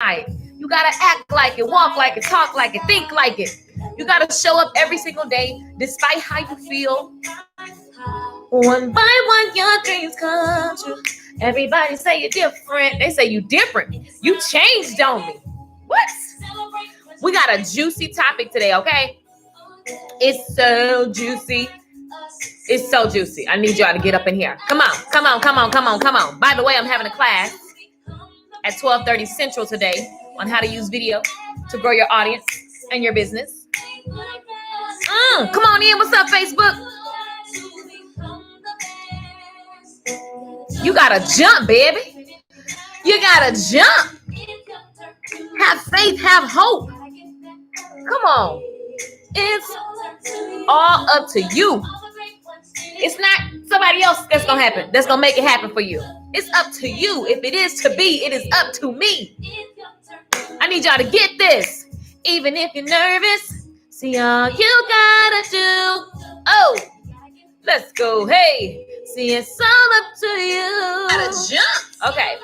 You got to act like it, walk like it, talk like it, think like it. You got to show up every single day despite how you feel. One by one, your dreams come true. Everybody say you're different. They say you different. You changed on me. What? We got a juicy topic today, okay? It's so juicy. It's so juicy. I need y'all to get up in here. Come on, come on, come on, come on, come on. By the way, I'm having a class at 12:30 Central today on how to use video to grow your audience and your business. Come on in. What's up, Facebook? You gotta jump, baby. You gotta jump. Have faith, have hope. Come on. It's all up to you. It's not somebody else that's gonna happen. That's gonna make it happen for you. It's up to you. If it is to be, it is up to me. I need y'all to get this. Even if you're nervous, see all you gotta do. Oh, let's go. Hey, see, it's all up to you. Gotta jump. Okay.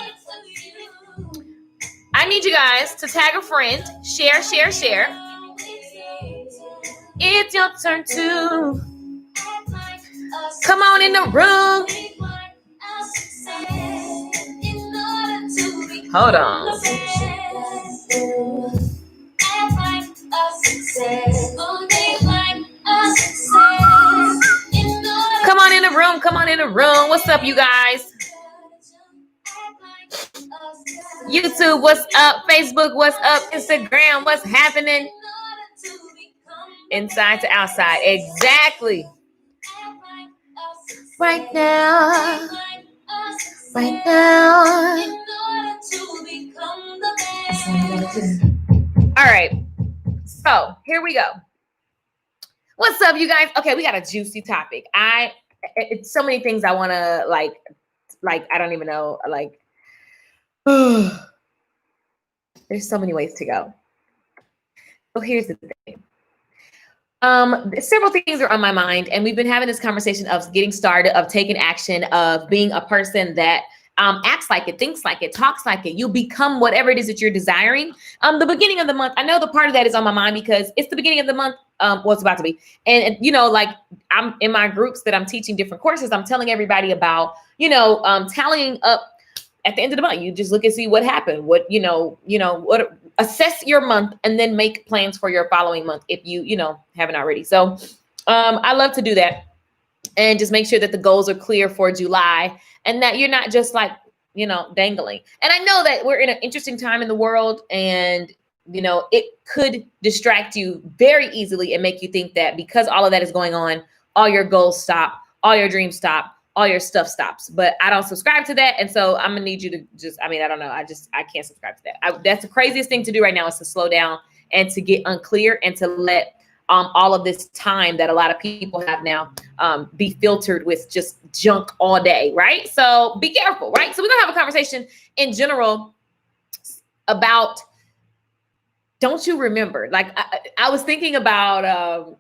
I need you guys to tag a friend. Share, share, share. It's your turn to come on in the room. Hold on. Come on in the room. Come on in the room. What's up, you guys? YouTube, what's up? Facebook, what's up? Instagram, what's happening? Inside to outside. Exactly. Right now. Right now. All right. So here we go. What's up, you guys? Okay, we got a juicy topic. It's so many things I want to like, I don't even know, like, there's so many ways to go. So here's the thing. Several things are on my mind, and we've been having this conversation of getting started, of taking action, of being a person that acts like it, thinks like it, talks like it. You become whatever it is that you're desiring. The beginning of the month, I know the part of that is on my mind because it's the beginning of the month. Well, it's about to be. And you know, like I'm in my groups that I'm teaching different courses. I'm telling everybody about, tallying up at the end of the month. You just look and see what happened. What, what, assess your month and then make plans for your following month if you, haven't already. So I love to do that and just make sure that the goals are clear for July and that you're not just like, dangling. And I know that we're in an interesting time in the world and, it could distract you very easily and make you think that because all of that is going on, all your goals stop, all your dreams stop, all your stuff stops. But I don't subscribe to that. And so I'm gonna need you to just, I don't know. I can't subscribe to that. That's the craziest thing to do right now is to slow down and to get unclear and to let all of this time that a lot of people have now be filtered with just junk all day, right? So be careful, right? So we're gonna have a conversation in general about, don't you remember? Like I was thinking about,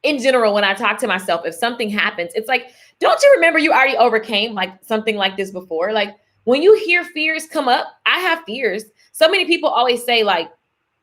in general, when I talk to myself, if something happens, it's like, don't you remember you already overcame like something like this before? Like when you hear fears come up, I have fears. So many people always say like,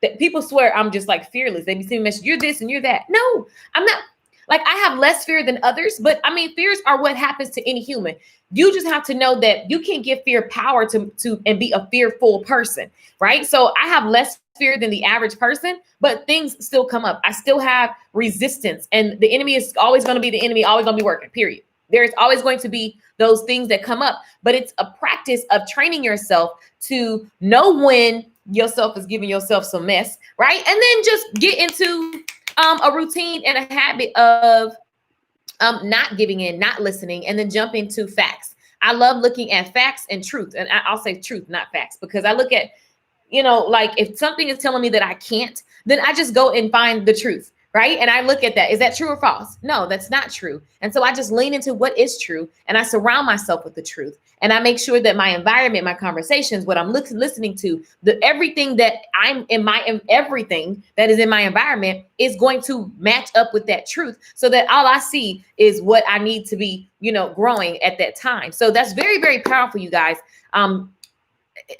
that people swear I'm just like fearless. They be saying, you're this and you're that. No, I'm not. Like I have less fear than others, but fears are what happens to any human. You just have to know that you can't give fear power to and be a fearful person, right? So I have less fear than the average person, but things still come up. I still have resistance, and the enemy is always going to be the enemy, always going to be working, period. There's always going to be those things that come up, but it's a practice of training yourself to know when yourself is giving yourself some mess, right? And then just get into a routine and a habit of not giving in, not listening, and then jump into facts. I love looking at facts and truth. And I'll say truth, not facts, because I look at, like if something is telling me that I can't, then I just go and find the truth, right? And I look at that. Is that true or false? No, that's not true. And so I just lean into what is true and I surround myself with the truth. And I make sure that my environment, my conversations, what I'm listening to, everything that everything that is in my environment is going to match up with that truth so that all I see is what I need to be, growing at that time. So that's very, very powerful, you guys.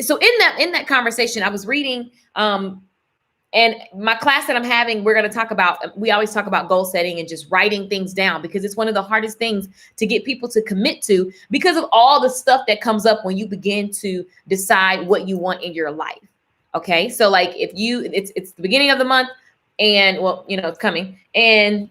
so in that conversation, I was reading, and my class that I'm having, we always talk about goal setting and just writing things down, because it's one of the hardest things to get people to commit to, because of all the stuff that comes up when you begin to decide what you want in your life. Okay. So like it's the beginning of the month, and well, it's coming. And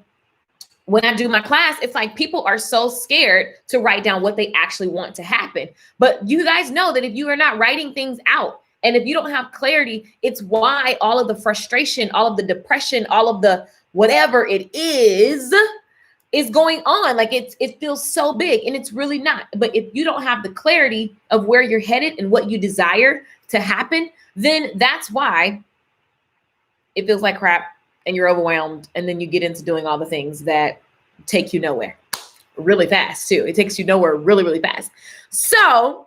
when I do my class, it's like people are so scared to write down what they actually want to happen. But you guys know that if you are not writing things out, and if you don't have clarity, it's why all of the frustration, all of the depression, all of the whatever it is going on. Like it feels so big, and it's really not. But if you don't have the clarity of where you're headed and what you desire to happen, then that's why it feels like crap and you're overwhelmed. And then you get into doing all the things that take you nowhere really fast too. It takes you nowhere really, really fast. So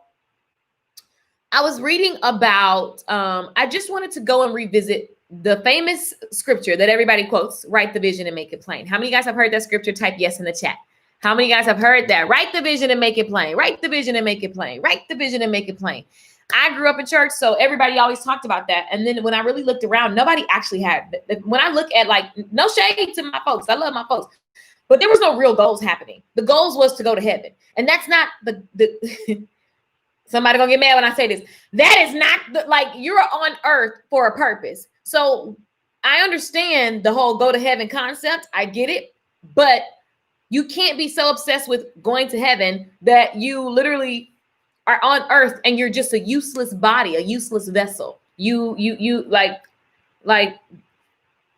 I was reading about, I just wanted to go and revisit the famous scripture that everybody quotes, write the vision and make it plain. How many of you guys have heard that scripture? Type yes in the chat. How many of you guys have heard that? Write the vision and make it plain. Write the vision and make it plain. Write the vision and make it plain. I grew up in church, so everybody always talked about that. And then when I really looked around, nobody actually had. When I look at, like, no shade to my folks, I love my folks, but there was no real goals happening. The goals was to go to heaven, and that's not the somebody gonna get mad when I say this. That is not like you're on earth for a purpose. So I understand the whole go to heaven concept. I get it, but you can't be so obsessed with going to heaven that you literally are on earth and you're just a useless body, a useless vessel. You like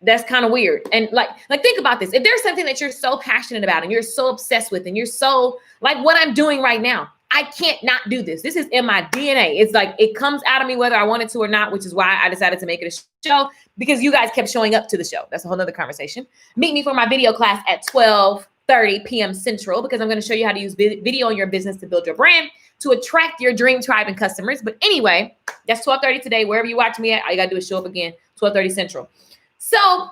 that's kind of weird. And like think about this. If there's something that you're so passionate about and you're so obsessed with, and you're so like what I'm doing right now, I can't not do this. This is in my DNA. It's like it comes out of me whether I wanted to or not, which is why I decided to make it a show, because you guys kept showing up to the show. That's a whole nother conversation. Meet me for my video class at 12:30 p.m. Central, because I'm going to show you how to use video in your business to build your brand, to attract your dream tribe and customers. But anyway, that's 12:30 today. Wherever you watch me at, all you got to do is show up again, 12:30 Central. So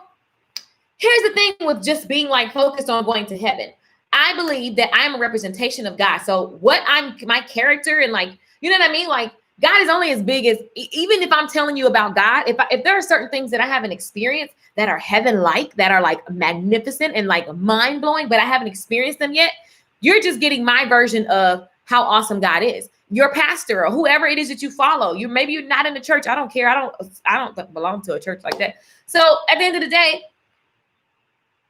here's the thing with just being like focused on going to heaven. I believe that I'm a representation of God. So my character and like, you know what I mean? Like God is only as big as, even if I'm telling you about God, if there are certain things that I haven't experienced that are heaven-like, that are like magnificent and like mind-blowing, but I haven't experienced them yet, you're just getting my version of how awesome God is. Your pastor or whoever it is that you follow, maybe you're not in the church. I don't care. I don't belong to a church like that. So at the end of the day,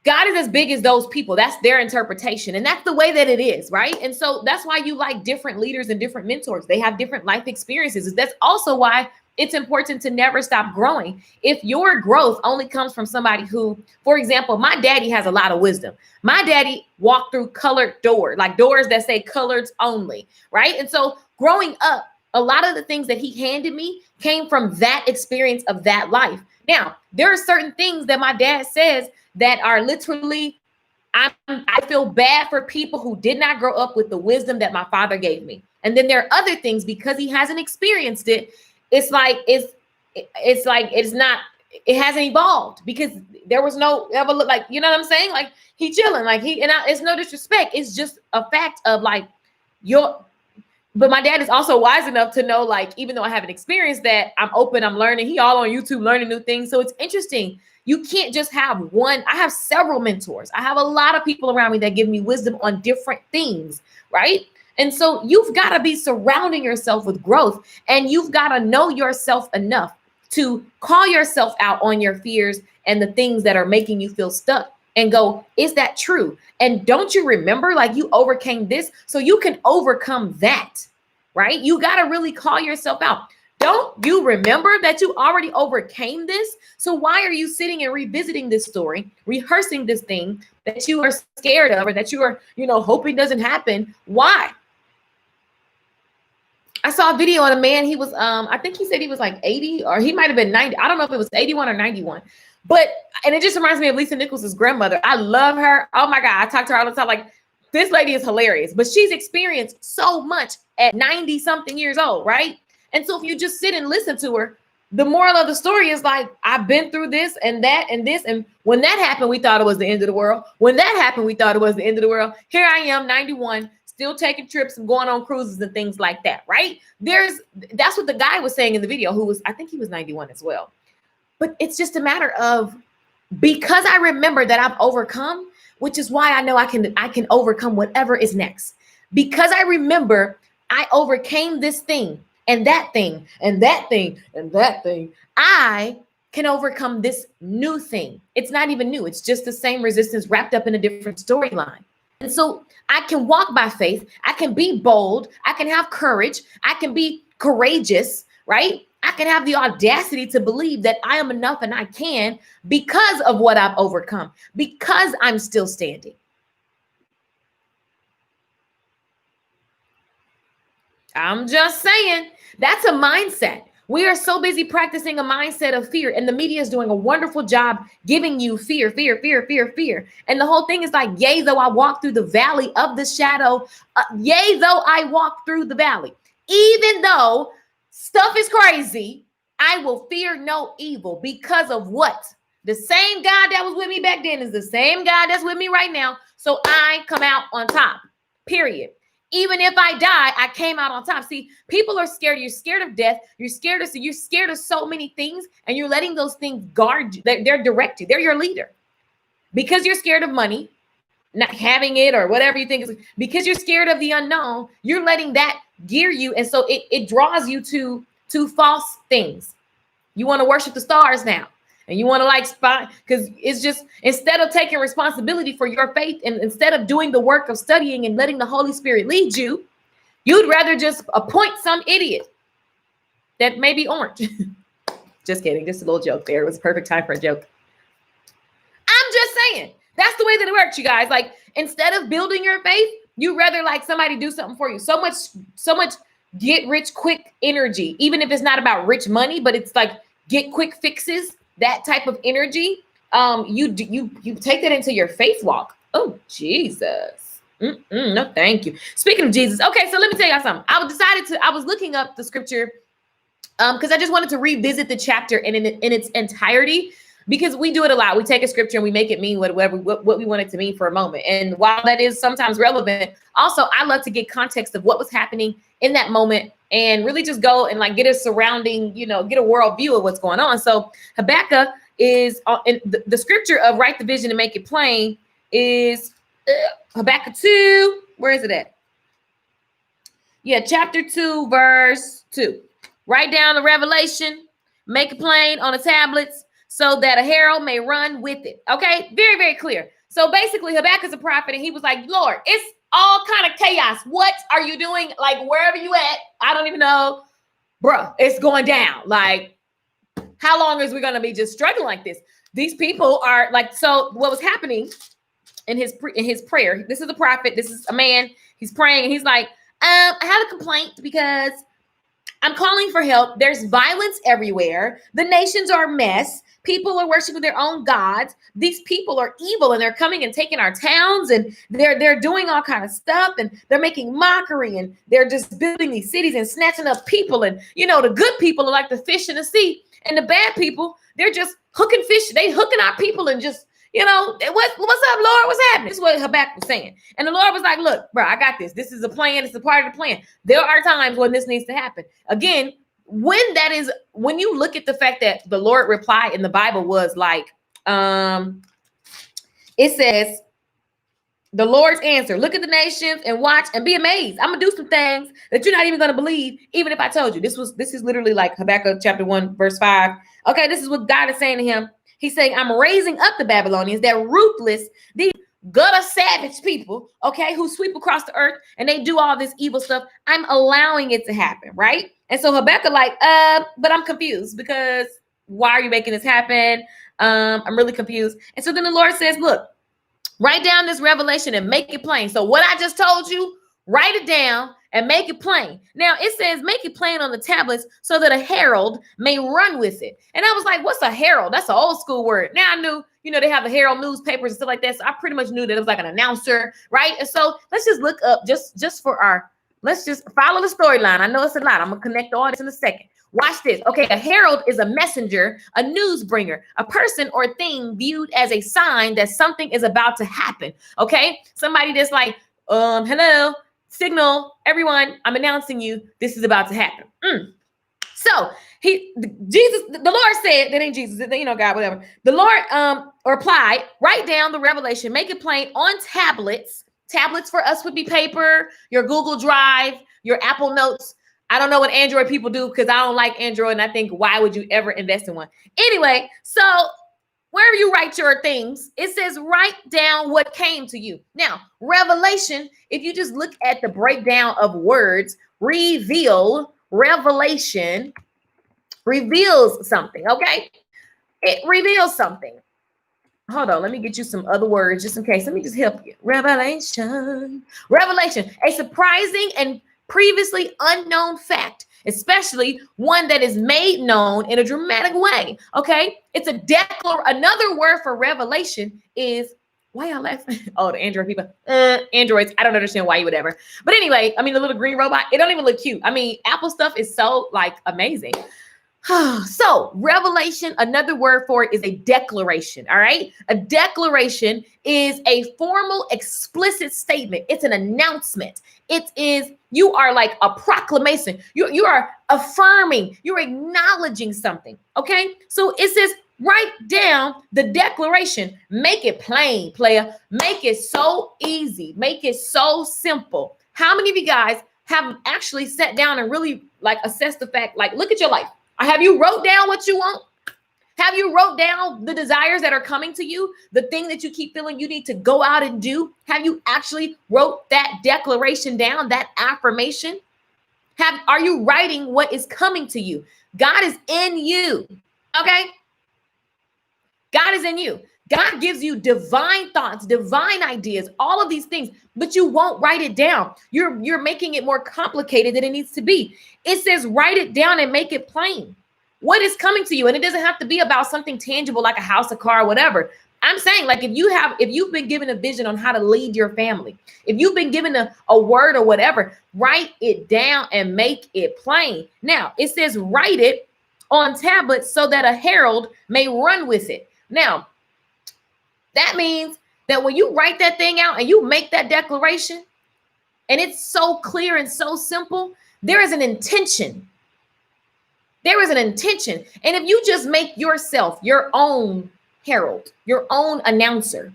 God is as big as those people. That's their interpretation. And that's the way that it is, right? And so that's why you like different leaders and different mentors. They have different life experiences. That's also why it's important to never stop growing. If your growth only comes from somebody who, for example, my daddy has a lot of wisdom. My daddy walked through colored doors, like doors that say coloreds only, right? And so growing up, a lot of the things that he handed me came from that experience of that life. Now, there are certain things that my dad says that are literally, I feel bad for people who did not grow up with the wisdom that my father gave me. And then there are other things, because he hasn't experienced it, it hasn't evolved, because there was no ever look like, you know what I'm saying? Like he chilling, like it's no disrespect. It's just a fact of like but my dad is also wise enough to know, like, even though I haven't experienced that, I'm open, I'm learning. He all on YouTube learning new things. So it's interesting. You can't just have one. I have several mentors. I have a lot of people around me that give me wisdom on different things, right? And so you've got to be surrounding yourself with growth, and you've got to know yourself enough to call yourself out on your fears and the things that are making you feel stuck, and go, is that true? And don't you remember, like, you overcame this, so you can overcome that, right? You got to really call yourself out. Don't you remember that you already overcame this? So why are you sitting and revisiting this story, rehearsing this thing that you are scared of, or that you are, hoping doesn't happen? Why? I saw a video on a man. He was, I think he said he was like 80, or he might've been 90. I don't know if it was 81 or 91, and it just reminds me of Lisa Nichols' grandmother. I love her. Oh my God. I talk to her all the time. Like, this lady is hilarious, but she's experienced so much at 90 something years old. Right. And so if you just sit and listen to her, the moral of the story is like, I've been through this and that and this. And when that happened, we thought it was the end of the world. When that happened, we thought it was the end of the world. Here I am, 91, still taking trips and going on cruises and things like that, right? That's what the guy was saying in the video, who was, I think he was 91 as well. But it's just a matter of, because I remember that I've overcome, which is why I know I can overcome whatever is next. Because I remember I overcame this thing and that thing and that thing and that thing, I can overcome this new thing. It's not even new. It's just the same resistance wrapped up in a different storyline. And so I can walk by faith. I can be bold. I can have courage. I can be courageous, right? I can have the audacity to believe that I am enough and I can, because of what I've overcome, because I'm still standing. I'm just saying, that's a mindset. We are so busy practicing a mindset of fear, and the media is doing a wonderful job giving you fear, fear, fear, fear, fear. And the whole thing is like, yea, though I walk through the valley of the shadow, yea, though I walk through the valley, even though stuff is crazy, I will fear no evil, because of what? The same God that was with me back then is the same God that's with me right now. So I come out on top, period. Even if I die, I came out on top. See, people are scared. You're scared of death. You're scared of so many things, and you're letting those things guard you. They're direct you. They're your leader. Because you're scared of money, not having it, or whatever you think is, because you're scared of the unknown, you're letting that gear you. And so it draws you to false things. You want to worship the stars now. And you want to like spot, because it's just, instead of taking responsibility for your faith, and instead of doing the work of studying and letting the Holy Spirit lead you, you'd rather just appoint some idiot that may be orange. Just kidding. Just a little joke there. It was a perfect time for a joke. I'm just saying, that's the way that it works, you guys. Like, instead of building your faith, you rather like somebody do something for you. So much get rich quick energy, even if it's not about rich money, but it's like get quick fixes. That type of energy, you take that into your faith walk. Oh, Jesus. No, thank you. Speaking of Jesus. Okay, so let me tell y'all something. I was looking up the scripture because I just wanted to revisit the chapter in its entirety, because we do it a lot. We take a scripture and we make it mean what we want it to mean for a moment. And while that is sometimes relevant, also I love to get context of what was happening in that moment, and really just go and like get a surrounding, get a world view of what's going on. So Habakkuk is in the scripture of write the vision and make it plain is Habakkuk 2. Where is it at? Yeah, chapter 2, verse 2. Write down the revelation, make it plain on the tablets, so that a herald may run with it. Okay, very, very clear. So basically Habakkuk is a prophet, and he was like, Lord, it's all kind of chaos. What are you doing? Like, wherever you at, I don't even know, bruh, it's going down. Like, how long is we going to be just struggling like this? These people are like, so what was happening in his prayer, this is a prophet, this is a man, he's praying, and he's like, I have a complaint because I'm calling for help. There's violence everywhere. The nations are a mess. People are worshiping their own gods. These people are evil, and they're coming and taking our towns, and they're doing all kind of stuff, and they're making mockery, and they're just building these cities and snatching up people. And the good people are like the fish in the sea, and the bad people, they're just hooking fish. They hooking our people and just what's up, Lord? What's happening? This is what Habakkuk was saying. And the Lord was like, look, bro, I got this. This is a plan. It's a part of the plan. There are times when this needs to happen. Again, when you look at the fact that the Lord reply in the Bible was like, it says, the Lord's answer, look at the nations and watch and be amazed. I'm going to do some things that you're not even going to believe, even if I told you. This is literally like Habakkuk chapter 1, verse 5. Okay, this is what God is saying to him. He's saying, I'm raising up the Babylonians. They're ruthless. These gutter savage people, okay, who sweep across the earth and they do all this evil stuff. I'm allowing it to happen, right? And so Habakkuk like, but I'm confused, because why are you making this happen? I'm really confused. And so then the Lord says, look, write down this revelation and make it plain. So what I just told you, write it down and make it plain. Now it says, make it plain on the tablets so that a herald may run with it. And I was like, what's a herald? That's an old school word. Now I knew, they have the herald newspapers and stuff like that. So I pretty much knew that it was like an announcer, right? And so let's just look up let's just follow the storyline. I know it's a lot. I'm going to connect all this in a second. Watch this. Okay. A herald is a messenger, a news bringer, a person or thing viewed as a sign that something is about to happen. Okay. Somebody that's like, hello, signal, everyone, I'm announcing you, this is about to happen. So the Lord said, that ain't Jesus, God, whatever. The Lord replied, write down the revelation, make it plain on tablets. Tablets for us would be paper, your Google Drive, your Apple Notes. I don't know what Android people do because I don't like Android. And I think, why would you ever invest in one? Anyway, so wherever you write your things, it says write down what came to you. Now, revelation, if you just look at the breakdown of words, revelation reveals something, okay? It reveals something. Hold on, let me get you some other words just in case. Let me just help you. Revelation, a surprising and previously unknown fact, especially one that is made known in a dramatic way. Okay, it's another word for revelation is, why y'all laughing? Oh, the Android people, Androids. I don't understand why you would ever. But anyway, I mean, the little green robot, it don't even look cute. I mean, Apple stuff is so like amazing. So revelation, another word for it is a declaration. All right. A declaration is a formal, explicit statement. It's an announcement. You are like a proclamation. You are affirming, you're acknowledging something. Okay. So it says, write down the declaration, make it plain, player, make it so easy, make it so simple. How many of you guys have actually sat down and really like assessed the fact, like, look at your life. Have you wrote down what you want? Have you wrote down the desires that are coming to you? The thing that you keep feeling you need to go out and do? Have you actually wrote that declaration down, that affirmation? Are you writing what is coming to you? God is in you. Okay? God is in you. God gives you divine thoughts, divine ideas, all of these things, but you won't write it down. You're making it more complicated than it needs to be. It says, write it down and make it plain. What is coming to you? And it doesn't have to be about something tangible like a house, a car, whatever. I'm saying, like, if you've been given a vision on how to lead your family, if you've been given a word or whatever, write it down and make it plain. Now, it says, write it on tablets so that a herald may run with it. Now, that means that when you write that thing out and you make that declaration, and it's so clear and so simple, there is an intention. There is an intention. And if you just make yourself your own herald, your own announcer,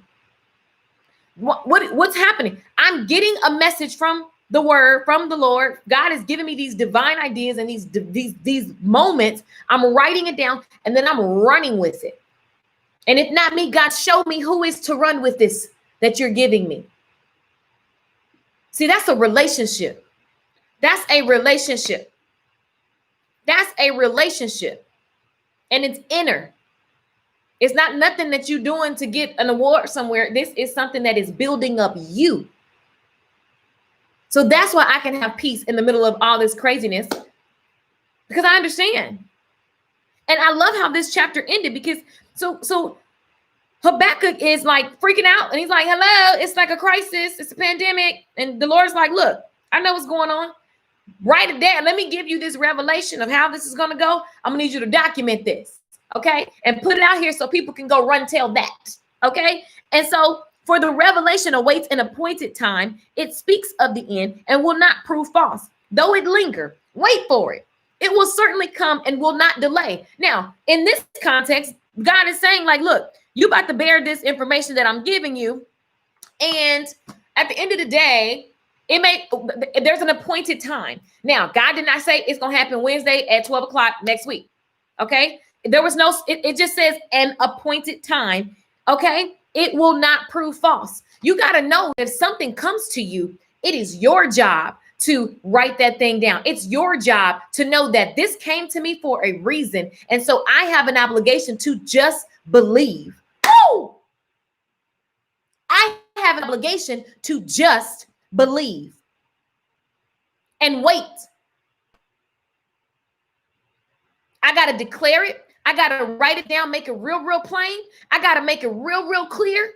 what's happening? I'm getting a message from the word, from the Lord. God is giving me these divine ideas and these moments. I'm writing it down and then I'm running with it. And if not me, God, show me who is to run with this that you're giving me. See, that's a relationship. That's a relationship. That's a relationship. And it's inner. It's not nothing that you're doing to get an award somewhere. This is something that is building up you. So that's why I can have peace in the middle of all this craziness, because I understand. And I love how this chapter ended, because so Habakkuk is like freaking out and he's like, hello, it's like a crisis. It's a pandemic. And the Lord's like, look, I know what's going on. Write it down. Let me give you this revelation of how this is going to go. I'm going to need you to document this. Okay. And put it out here so people can go run tell that. Okay. And so for the revelation awaits an appointed time, it speaks of the end and will not prove false. Though it linger, wait for it. It will certainly come and will not delay. Now, in this context, God is saying, like, look, you about to bear this information that I'm giving you. And at the end of the day, there's an appointed time. Now, God did not say it's going to happen Wednesday at 12 o'clock next week. Okay. There was it just says an appointed time. Okay. It will not prove false. You got to know if something comes to you, it is your job to write that thing down. It's your job to know that this came to me for a reason. And so I have an obligation to just believe. Oh, I have an obligation to just believe and wait. I got to declare it. I got to write it down, make it real, real plain. I got to make it real, real clear.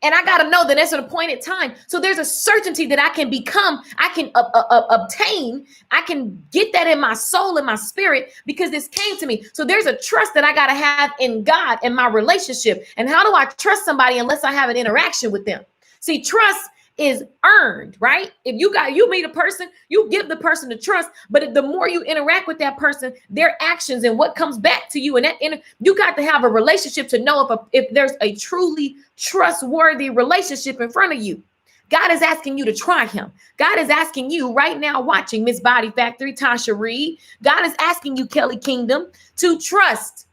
And I got to know that there's an appointed time. So there's a certainty that I can become, I can obtain, I can get that in my soul, in my spirit, because this came to me. So there's a trust that I got to have in God and my relationship. And how do I trust somebody unless I have an interaction with them? See, trust is earned, right? If you meet a person, you give the person the trust, but the more you interact with that person, their actions and what comes back to you, and you got to have a relationship to know if there's a truly trustworthy relationship in front of you. God is asking you to try him. God is asking you right now, watching Miss Body Factory, Tasha Reed. God is asking you, Kelly Kingdom, to trust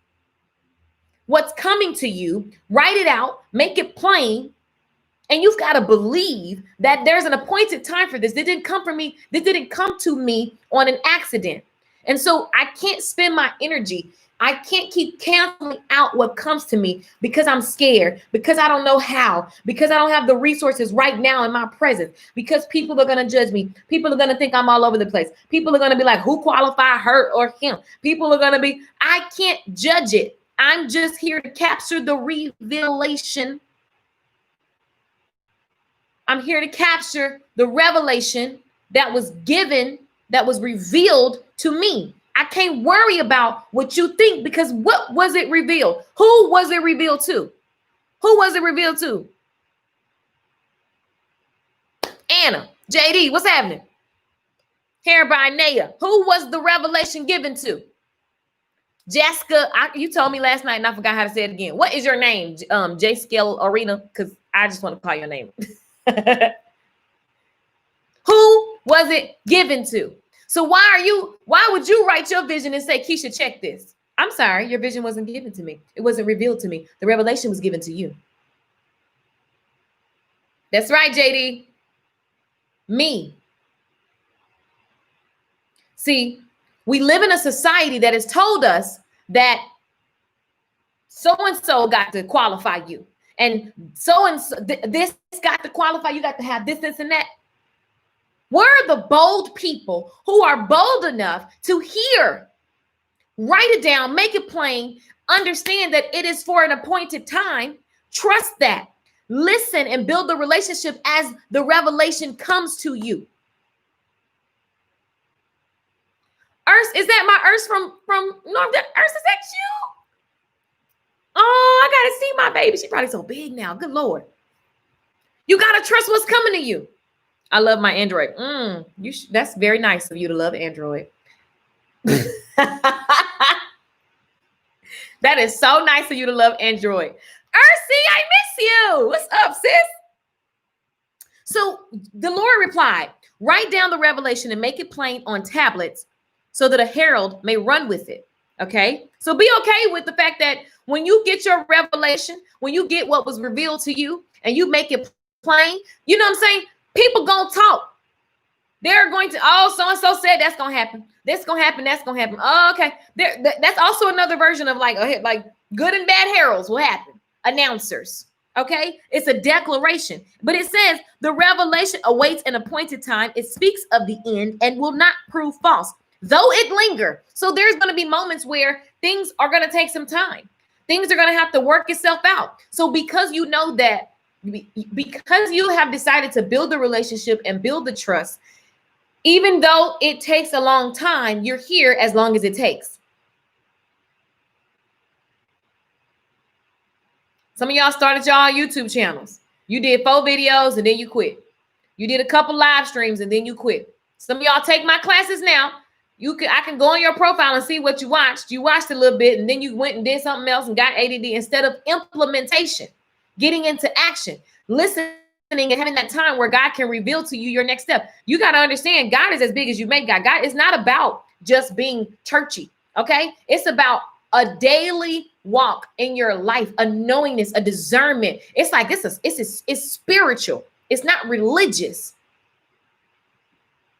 what's coming to you. Write it out, make it plain. And you've got to believe that there's an appointed time for this. This didn't come from me. This didn't come to me on an accident. And so I can't spend my energy. I can't keep canceling out what comes to me because I'm scared, because I don't know how, because I don't have the resources right now in my presence, because people are going to judge me. People are going to think I'm all over the place. People are going to be like, who qualified, her or him? People are going to be, I can't judge it. I'm just here to capture the revelation. I'm here to capture the revelation that was given, that was revealed to me. I can't worry about what you think, because what was it revealed? Who was it revealed to? Who was it revealed to? Anna, JD, what's happening? Hair by Naya. Who was the revelation given to? Jessica, you told me last night and I forgot how to say it again. What is your name? J Scale Arena, because I just want to call your name. Who was it given to? So why would you write your vision and say, Keisha, check this? I'm sorry, your vision wasn't given to me. It wasn't revealed to me. The revelation was given to you. That's right, JD. Me. See, we live in a society that has told us that so-and-so got to qualify you. And so-and-so, this got to qualify. You got to have this, and that. We're the bold people who are bold enough to hear, write it down, make it plain, understand that it is for an appointed time. Trust that. Listen and build the relationship as the revelation comes to you. Urs, is that my Urs from Norm? Urs, is that you? Oh, I gotta see my baby. She's probably so big now. Good Lord. You gotta trust what's coming to you. I love my Android. That's very nice of you to love Android. That is so nice of you to love Android. Ursi, I miss you. What's up, sis? So the Lord replied, write down the revelation and make it plain on tablets so that a herald may run with it. Okay. So be okay with the fact that when you get your revelation, when you get what was revealed to you and you make it plain, you know what I'm saying? People gonna talk. They're going to, oh, so-and-so said that's gonna happen. This gonna happen, that's gonna happen. Oh, okay. That's also another version of like good and bad heralds will happen. Announcers. Okay. It's a declaration. But it says the revelation awaits an appointed time. It speaks of the end and will not prove false, though it linger. So there's going to be moments where things are going to take some time. Things are going to have to work itself out. So because you know that, because you have decided to build the relationship and build the trust, even though it takes a long time, you're here as long as it takes. Some of y'all started y'all YouTube channels. You did 4 videos and then you quit. You did a couple live streams and then you quit. Some of y'all take my classes now. I can go on your profile and see what you watched. You watched a little bit and then you went and did something else and got ADD instead of implementation, getting into action, listening and having that time where God can reveal to you your next step. You got to understand God is as big as you make God. God is not about just being churchy. Okay. It's about a daily walk in your life, a knowingness, a discernment. It's like it's spiritual. It's not religious.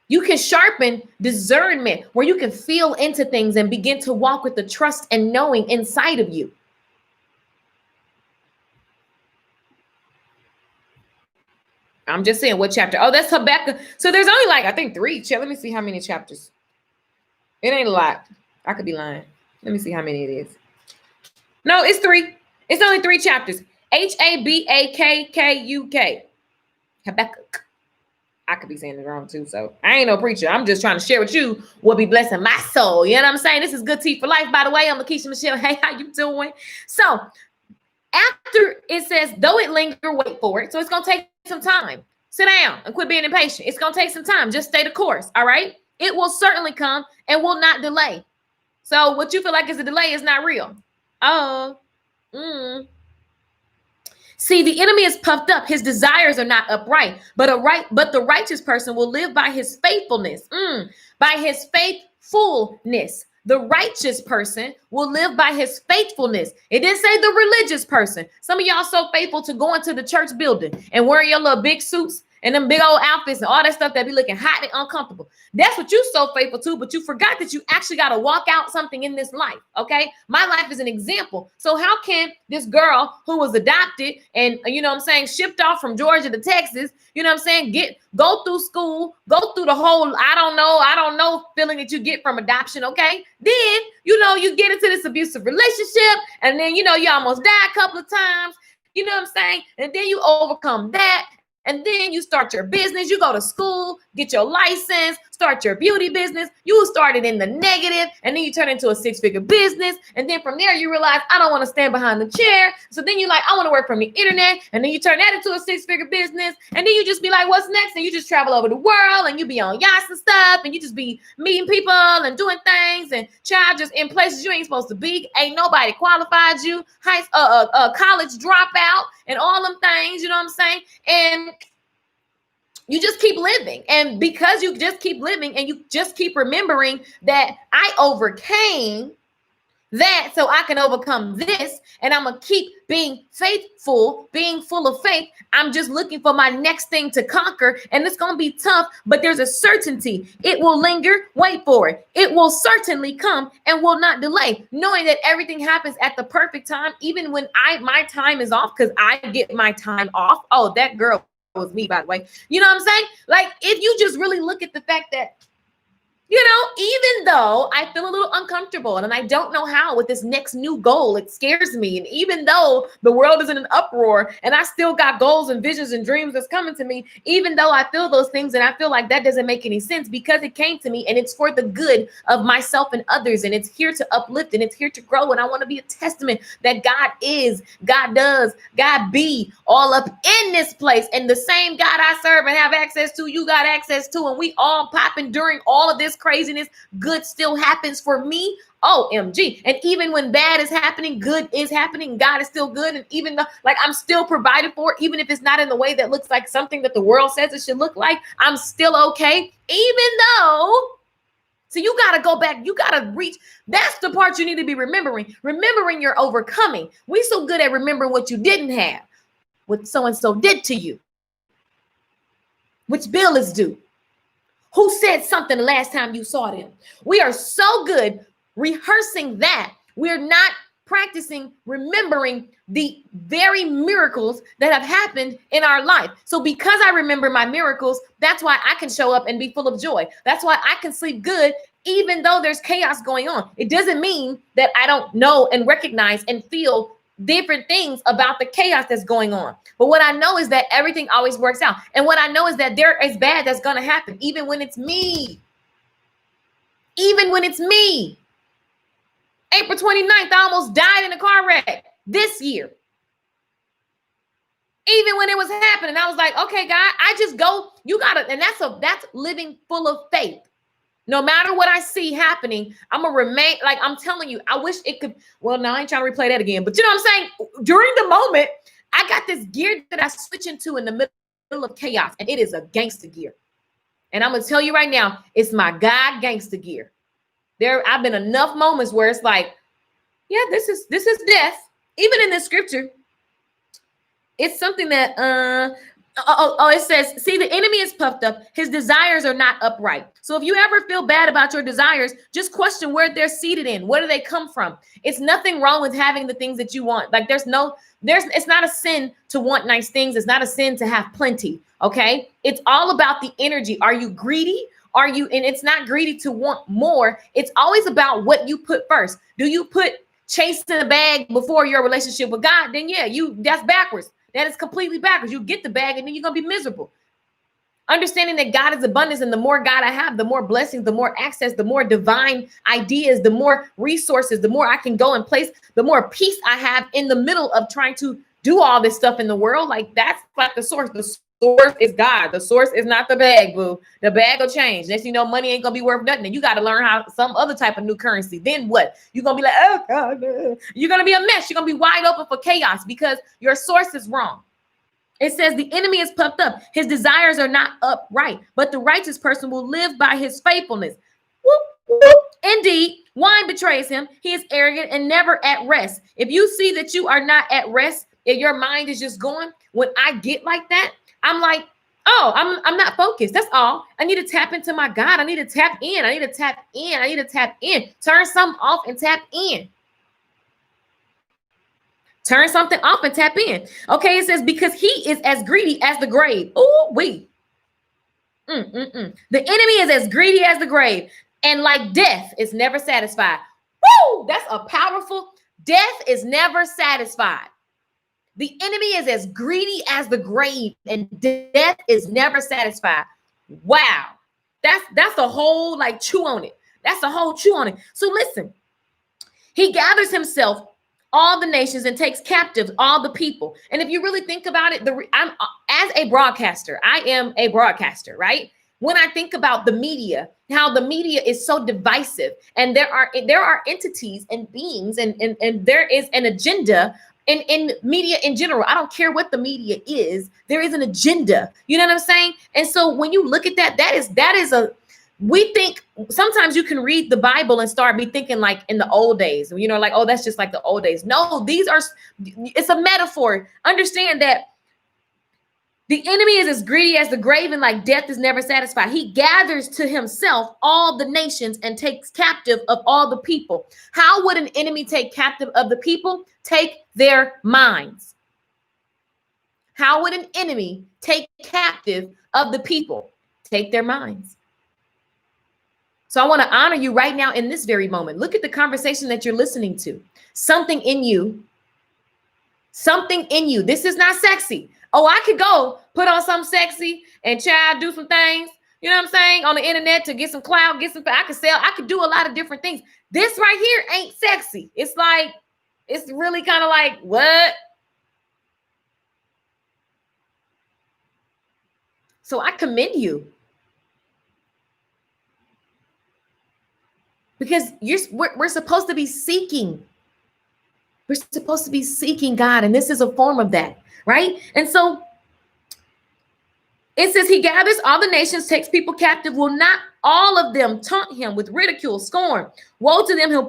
You can sharpen discernment where you can feel into things and begin to walk with the trust and knowing inside of you. I'm just saying what chapter. Oh, that's Habakkuk. So there's only I think 3. Let me see how many chapters. It ain't a lot. I could be lying. Let me see how many it is. No, it's 3. It's only 3 chapters. Habakkuk. Habakkuk. I could be saying it wrong too. So I ain't no preacher. I'm just trying to share with you what be blessing my soul. You know what I'm saying? This is Good Tea for Life, by the way. I'm Lakeisha Michelle. Hey, how you doing? So after it says, though it linger, wait for it. So it's going to take some time. Sit down and quit being impatient. It's going to take some time. Just stay the course. All right. It will certainly come and will not delay. So what you feel like is a delay is not real. Oh, See, the enemy is puffed up. His desires are not upright, but the righteous person will live by his faithfulness, by his faithfulness. The righteous person will live by his faithfulness. It didn't say the religious person. Some of y'all so faithful to going to the church building and wearing your little big suits and them big old outfits and all that stuff that be looking hot and uncomfortable. That's what you so faithful to, but you forgot that you actually got to walk out something in this life, okay? My life is an example. So how can this girl who was adopted and, shipped off from Georgia to Texas, go through school, go through the whole, I don't know feeling that you get from adoption, okay? Then, you get into this abusive relationship and then, you almost die a couple of times, and then you overcome that. And then you start your business, you go to school, get your license, start your beauty business. You started in the negative, and then you turn into a 6-figure business. And then from there, you realize, I don't want to stand behind the chair. So then you're like, I want to work from the internet. And then you turn that into a 6-figure business. And then you just be like, what's next? And you just travel over the world, and you be on yachts and stuff. And you just be meeting people and doing things. And child, just in places you ain't supposed to be. Ain't nobody qualified you. College dropout and all them things, you know what I'm saying? And you just keep living. And because you just keep living and you just keep remembering that I overcame that so I can overcome this, and I'm going to keep being faithful, being full of faith. I'm just looking for my next thing to conquer, and it's going to be tough, but there's a certainty. It will linger. Wait for it. It will certainly come and will not delay, knowing that everything happens at the perfect time, even when my time is off, because I get my time off. Oh, that girl was me, by the way. You know what I'm saying? Like, if you just really look at the fact that, even though I feel a little uncomfortable and I don't know how with this next new goal, it scares me. And even though the world is in an uproar and I still got goals and visions and dreams that's coming to me, even though I feel those things and I feel like that doesn't make any sense, because it came to me and it's for the good of myself and others. And it's here to uplift and it's here to grow. And I want to be a testament that God is, God does, God be all up in this place. And the same God I serve and have access to, you got access to, and we all popping during all of this craziness. Good still happens for me. OMG. And even when bad is happening, good is happening. God is still good. And even though, I'm still provided for, even if it's not in the way that looks like something that the world says it should look like, I'm still okay. Even though, so you got to go back. You got to reach. That's the part you need to be remembering. Remembering you're overcoming. We so good at remembering what you didn't have, what so-and-so did to you, which bill is due, who said something the last time you saw them. We are so good rehearsing that. We're not practicing remembering the very miracles that have happened in our life. So because I remember my miracles, that's why I can show up and be full of joy. That's why I can sleep good, even though there's chaos going on. It doesn't mean that I don't know and recognize and feel different things about the chaos that's going on. But what I know is that everything always works out. And what I know is that there is bad that's going to happen, even when it's me. Even when it's me. April 29th, I almost died in a car wreck this year. Even when it was happening, I was like, okay, God, I just go, you got to, and that's living full of faith. No matter what I see happening, I'm going to remain, like I'm telling you, I wish it could, well, no, I ain't trying to replay that again. But you know what I'm saying? During the moment, I got this gear that I switch into in the middle of chaos, and it is a gangster gear. And I'm going to tell you right now, it's my God gangster gear. I've been enough moments where it's like, yeah, this is death. Even in this scripture, it's something that, it says, see, the enemy is puffed up. His desires are not upright. So if you ever feel bad about your desires, just question where they're seated in. Where do they come from? It's nothing wrong with having the things that you want. Like it's not a sin to want nice things. It's not a sin to have plenty. Okay. It's all about the energy. Are you greedy? And it's not greedy to want more. It's always about what you put first. Do you put chasing a bag before your relationship with God? Then yeah, that's backwards. That is completely backwards. You get the bag and then you're going to be miserable. Understanding that God is abundance, and the more God I have, the more blessings, the more access, the more divine ideas, the more resources, the more I can go and place, the more peace I have in the middle of trying to do all this stuff in the world. Like, that's like the source. The source is God. The source is not the bag, boo. The bag will change. Next, you know, money ain't gonna be worth nothing. And you got to learn how some other type of new currency. Then what? You're gonna be like, oh God, you're gonna be a mess. You're gonna be wide open for chaos because your source is wrong. It says the enemy is puffed up. His desires are not upright, but the righteous person will live by his faithfulness. Whoop, whoop. Indeed, wine betrays him. He is arrogant and never at rest. If you see that you are not at rest, if your mind is just going, when I get like that, I'm like, oh, I'm not focused. That's all. I need to tap into my God. I need to tap in. I need to tap in. I need to tap in. Turn something off and tap in. Turn something off and tap in. Okay, it says, because he is as greedy as the grave. Oh, wait. The enemy is as greedy as the grave. And like death is never satisfied. Woo! That's a powerful. Death is never satisfied. The enemy is as greedy as the grave, and death is never satisfied. Wow. That's a whole like chew on it. That's a whole chew on it. So listen, he gathers himself all the nations and takes captive all the people. And if you really think about it, I'm as a broadcaster, I am a broadcaster, right? When I think about the media, how the media is so divisive, and there are entities and beings, and there is an agenda in media in general. I don't care what the media is, there is an agenda. You know what I'm saying? And so when you look at that is a, we think sometimes you can read the Bible and start be thinking like in the old days, you know, like, oh, that's just like the old days. No, it's a metaphor. Understand that the enemy is as greedy as the grave, and like death is never satisfied. He gathers to himself all the nations and takes captive of all the people. How would an enemy take captive of the people? Take their minds. How would an enemy take captive of the people? Take their minds. So I want to honor you right now in this very moment. Look at the conversation that you're listening to. Something in you. This is not sexy. Oh, I could go put on something sexy and do some things, you know what I'm saying, on the internet to get some clout, I could do a lot of different things. This right here ain't sexy. It's like, it's really kind of like, what? So I commend you. Because we're supposed to be seeking. We're supposed to be seeking God, and this is a form of that, right? And so it says he gathers all the nations, takes people captive. Will not all of them taunt him with ridicule, scorn? Woe to them who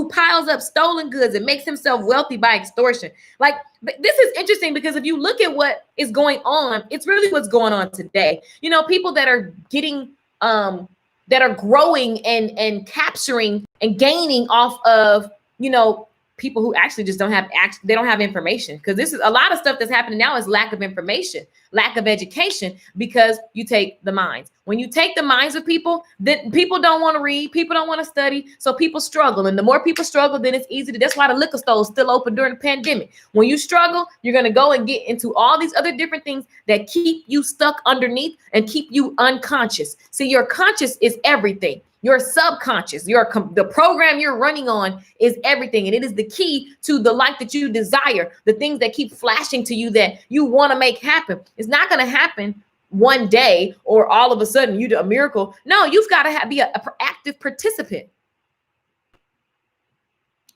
piles up stolen goods and makes himself wealthy by extortion. Like, this is interesting because if you look at what is going on, it's really what's going on today. You know, people that are getting that are growing and capturing and gaining off of, you know, people who actually just don't have information. Because this is a lot of stuff that's happening now is lack of information, lack of education, because you take the minds. When you take the minds of people, then people don't want to read, people don't want to study, so people struggle. And the more people struggle, then it's easy that's why the liquor store is still open during the pandemic. When you struggle, you're going to go and get into all these other different things that keep you stuck underneath and keep you unconscious. See, your conscious is everything. Your subconscious, the program you're running on is everything. And it is the key to the life that you desire, the things that keep flashing to you that you want to make happen. It's not going to happen one day or all of a sudden you do a miracle. No, you've got to be an active participant.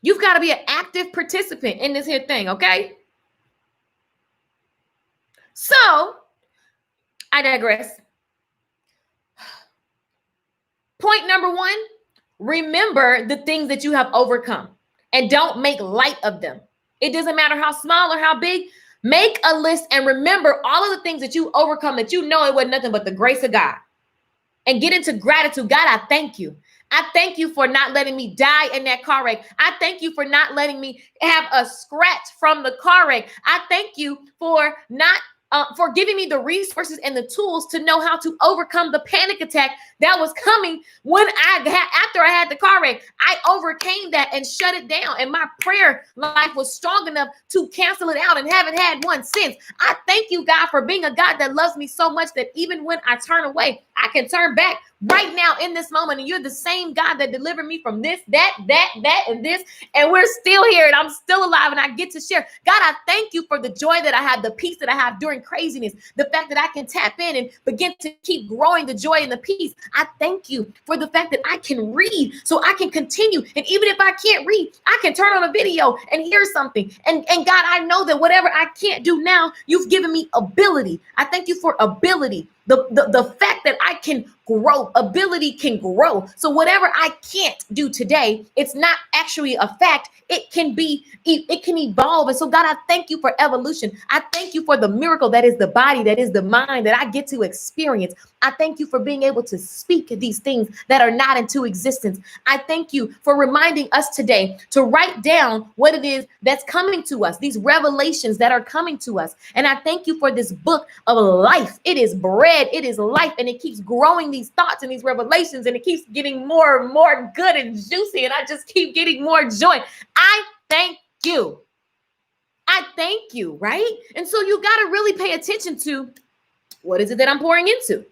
You've got to be an active participant in this here thing, okay? So, I digress. Point number one, remember the things that you have overcome and don't make light of them. It doesn't matter how small or how big. Make a list and remember all of the things that you overcome that you know it wasn't nothing but the grace of God. And get into gratitude. God, I thank you. I thank you for not letting me die in that car wreck. I thank you for not letting me have a scratch from the car wreck. I thank you for for giving me the resources and the tools to know how to overcome the panic attack that was coming after I had the car wreck. I overcame that and shut it down. And my prayer life was strong enough to cancel it out and haven't had one since. I thank you, God, for being a God that loves me so much that even when I turn away, I can turn back right now in this moment. And you're the same God that delivered me from this, that, and this. And we're still here and I'm still alive and I get to share. God, I thank you for the joy that I have, the peace that I have during craziness, the fact that I can tap in and begin to keep growing the joy and the peace. I thank you for the fact that I can read so I can continue. And even if I can't read, I can turn on a video and hear something. And God, I know that whatever I can't do now, you've given me ability. I thank you for ability. The fact that I can grow, ability can grow. So whatever I can't do today, it's not actually a fact. It can evolve. And so God, I thank you for evolution. I thank you for the miracle that is the body, that is the mind that I get to experience. I thank you for being able to speak these things that are not into existence. I thank you for reminding us today to write down what it is that's coming to us, these revelations that are coming to us. And I thank you for this book of life. It is bread, it is life, and it keeps growing these thoughts and these revelations, and it keeps getting more and more good and juicy, and I just keep getting more joy. I thank you. I thank you, right? And so you got to really pay attention to, what is it that I'm pouring into?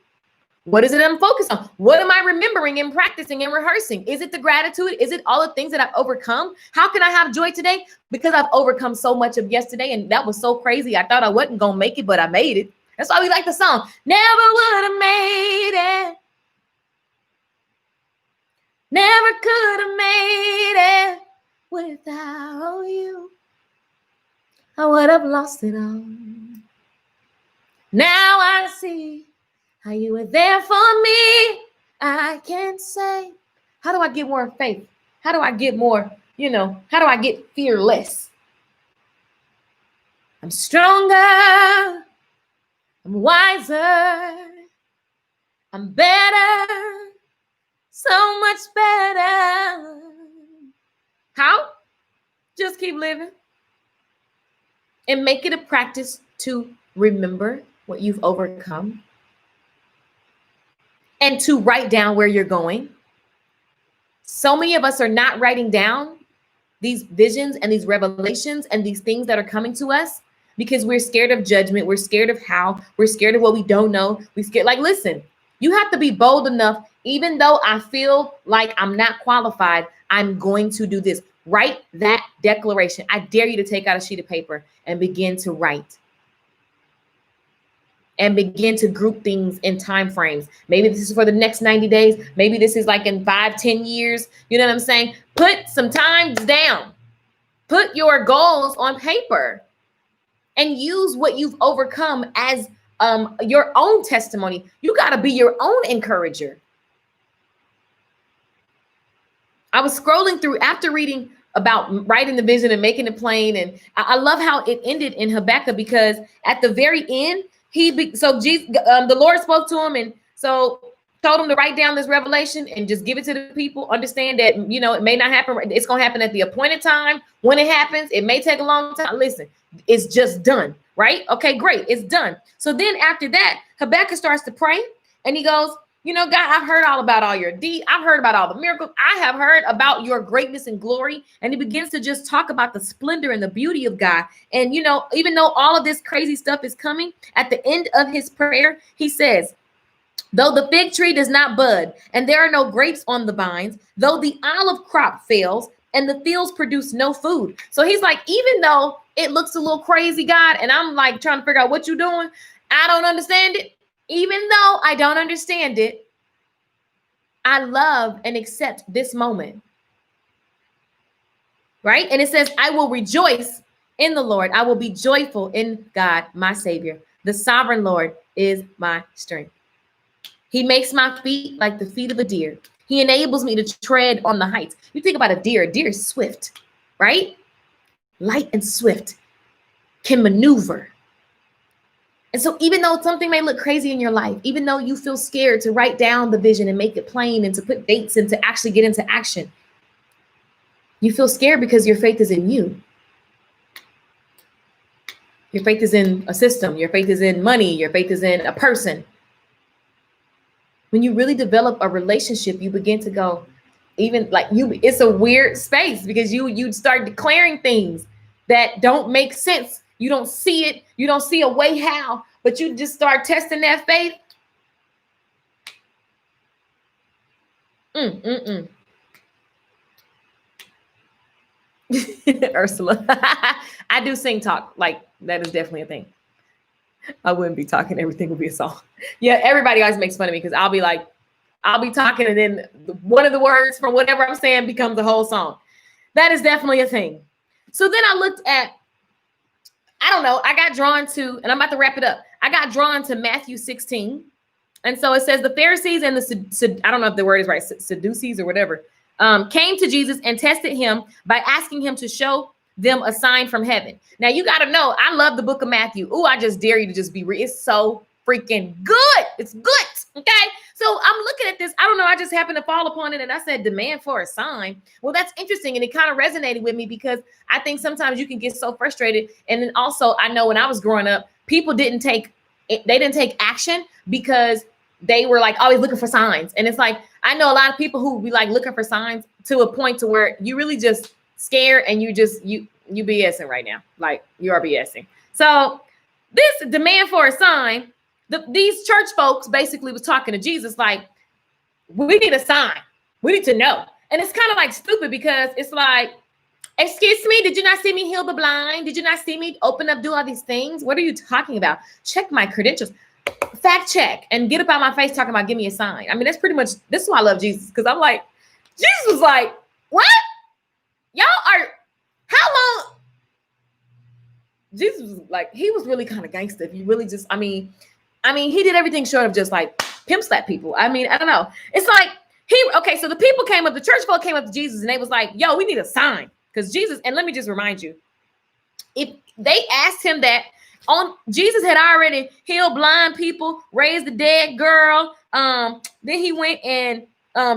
What is it I'm focused on? What am I remembering and practicing and rehearsing? Is it the gratitude? Is it all the things that I've overcome? How can I have joy today? Because I've overcome so much of yesterday, and that was so crazy. I thought I wasn't going to make it, but I made it. That's why we like the song. Never would have made it. Never could have made it without you. I would have lost it all. Now I see how you were there for me. I can say, how do I get more faith? How do I get more, how do I get fearless? I'm stronger. I'm wiser. I'm better. So much better. How? Just keep living. And make it a practice to remember what you've overcome. And to write down where you're going. So many of us are not writing down these visions and these revelations and these things that are coming to us because we're scared of judgment. We're scared of how. We're scared of what we don't know. We're scared. Like, listen, you have to be bold enough. Even though I feel like I'm not qualified, I'm going to do this. Write that declaration. I dare you to take out a sheet of paper and begin to write. And begin to group things in time frames. Maybe this is for the next 90 days. Maybe this is like in 5-10 years. You know what I'm saying? Put some times down. Put your goals on paper. And use what you've overcome as your own testimony. You got to be your own encourager. I was scrolling through after reading about writing the vision and making it plain. And I love how it ended in Habakkuk, because at the very end, the Lord spoke to him, and so told him to write down this revelation and just give it to the people. Understand that, it may not happen. It's going to happen at the appointed time. When it happens, it may take a long time. Listen, it's just done, right? Okay, great. It's done. So then after that, Habakkuk starts to pray, and he goes, God, I've heard all about all your deeds. I've heard about all the miracles. I have heard about your greatness and glory. And he begins to just talk about the splendor and the beauty of God. And, even though all of this crazy stuff is coming, at the end of his prayer, he says, though the fig tree does not bud and there are no grapes on the vines, though the olive crop fails and the fields produce no food. So he's like, even though it looks a little crazy, God, and I'm like trying to figure out what you're doing, I don't understand it. Even though I don't understand it, I love and accept this moment. Right? And it says, I will rejoice in the Lord. I will be joyful in God, my Savior. The sovereign Lord is my strength. He makes my feet like the feet of a deer. He enables me to tread on the heights. You think about a deer is swift, right? Light and swift, can maneuver. And so even though something may look crazy in your life, even though you feel scared to write down the vision and make it plain and to put dates and to actually get into action, you feel scared because your faith is in you. Your faith is in a system. Your faith is in money. Your faith is in a person. When you really develop a relationship, you begin to go, it's a weird space, because you start declaring things that don't make sense. You don't see it. You don't see a way how, but you just start testing that faith. Mm, mm, mm. Ursula. I do sing talk. Like, that is definitely a thing. I wouldn't be talking. Everything would be a song. Yeah, everybody always makes fun of me because I'll be talking and then one of the words from whatever I'm saying becomes a whole song. That is definitely a thing. So then I looked at, I don't know, I got drawn to, and I'm about to wrap it up. I got drawn to Matthew 16. And so it says the Pharisees and I don't know if the word is right, Sadducees or whatever, came to Jesus and tested him by asking him to show them a sign from heaven. Now you got to know, I love the book of Matthew. Oh, I just dare you to just be real. It's so freaking good. It's good. Okay. So I'm looking at this. I don't know. I just happened to fall upon it and I said, demand for a sign. Well, that's interesting. And it kind of resonated with me because I think sometimes you can get so frustrated. And then also I know when I was growing up, people didn't take action because they were like always looking for signs. And it's like, I know a lot of people who be like looking for signs to a point to where you really just scared and you BSing right now. Like you are BSing. So this demand for a sign, these church folks basically was talking to Jesus like, we need a sign. We need to know. And it's kind of like stupid because it's like, excuse me, did you not see me heal the blind? Did you not see me open up, do all these things? What are you talking about? Check my credentials. Fact check and get up out my face talking about give me a sign. I mean, that's pretty much, this is why I love Jesus. Because I'm like, Jesus was like, what? Y'all are, how long? Jesus was like, he was really kind of gangster. If you really just, I mean, he did everything short of just like pimp slap people. I mean, I don't know. It's like, okay, so the people came up, the church folk came up to Jesus and they was like, yo, we need a sign. Because Jesus, and let me just remind you, if they asked him that, Jesus had already healed blind people, raised the dead girl. Then he went and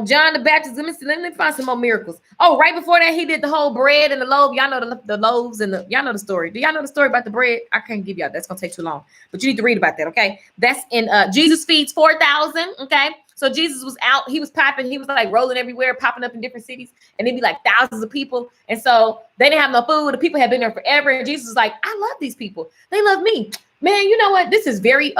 John the Baptist. Let me find some more miracles. Oh, right before that, he did the whole bread and the loaf. Y'all know the loaves and y'all know the story. Do y'all know the story about the bread? I can't give y'all. That's gonna take too long. But you need to read about that. Okay, that's in Jesus feeds 4,000. Okay. So Jesus was out, he was popping, he was like rolling everywhere, popping up in different cities, and it'd be like thousands of people. And so they didn't have no food. The people had been there forever. And Jesus was like, I love these people. They love me. Man, you know what? This is very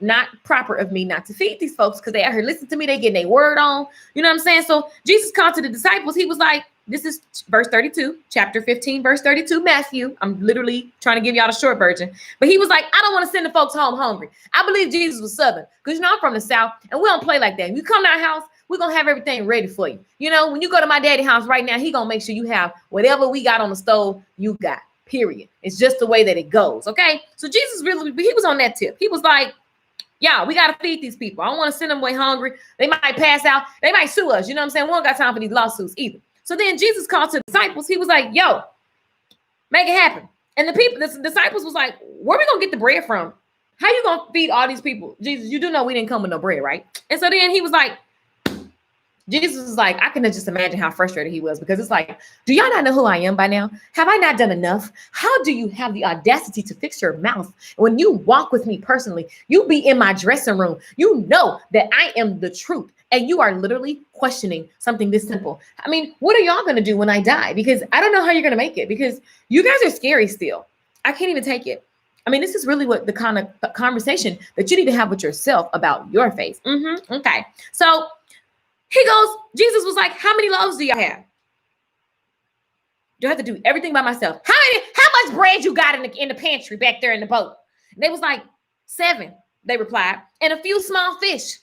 not proper of me not to feed these folks because they out here listening to me. They getting their word on. You know what I'm saying? So Jesus called to the disciples. He was like, this is verse 32, chapter 15, verse 32, Matthew. I'm literally trying to give y'all the short version. But he was like, I don't want to send the folks home hungry. I believe Jesus was Southern because, you know, I'm from the South and we don't play like that. When you come to our house, we're going to have everything ready for you. You know, when you go to my daddy's house right now, he going to make sure you have whatever we got on the stove, you got, period. It's just the way that it goes. Okay. So Jesus really, he was on that tip. He was like, yeah, we got to feed these people. I don't want to send them away hungry. They might pass out. They might sue us. You know what I'm saying? We don't got time for these lawsuits either. So then Jesus called to the disciples. He was like, yo, make it happen. And the disciples was like, where are we going to get the bread from? How you going to feed all these people? Jesus, you do know we didn't come with no bread, right? And so then he was like, Jesus was like, I can just imagine how frustrated he was because it's like, do y'all not know who I am by now? Have I not done enough? How do you have the audacity to fix your mouth when you walk with me personally? You be in my dressing room. You know that I am the truth. And you are literally questioning something this simple. I mean, what are y'all going to do when I die? Because I don't know how you're going to make it because you guys are scary still. I can't even take it. I mean, this is really what the kind of conversation that you need to have with yourself about your faith. Okay. So he goes, Jesus was like, how many loaves do y'all have? Do I have to do everything by myself? How much bread you got in the pantry back there in the boat? And they was like, 7, they replied, and a few small fish.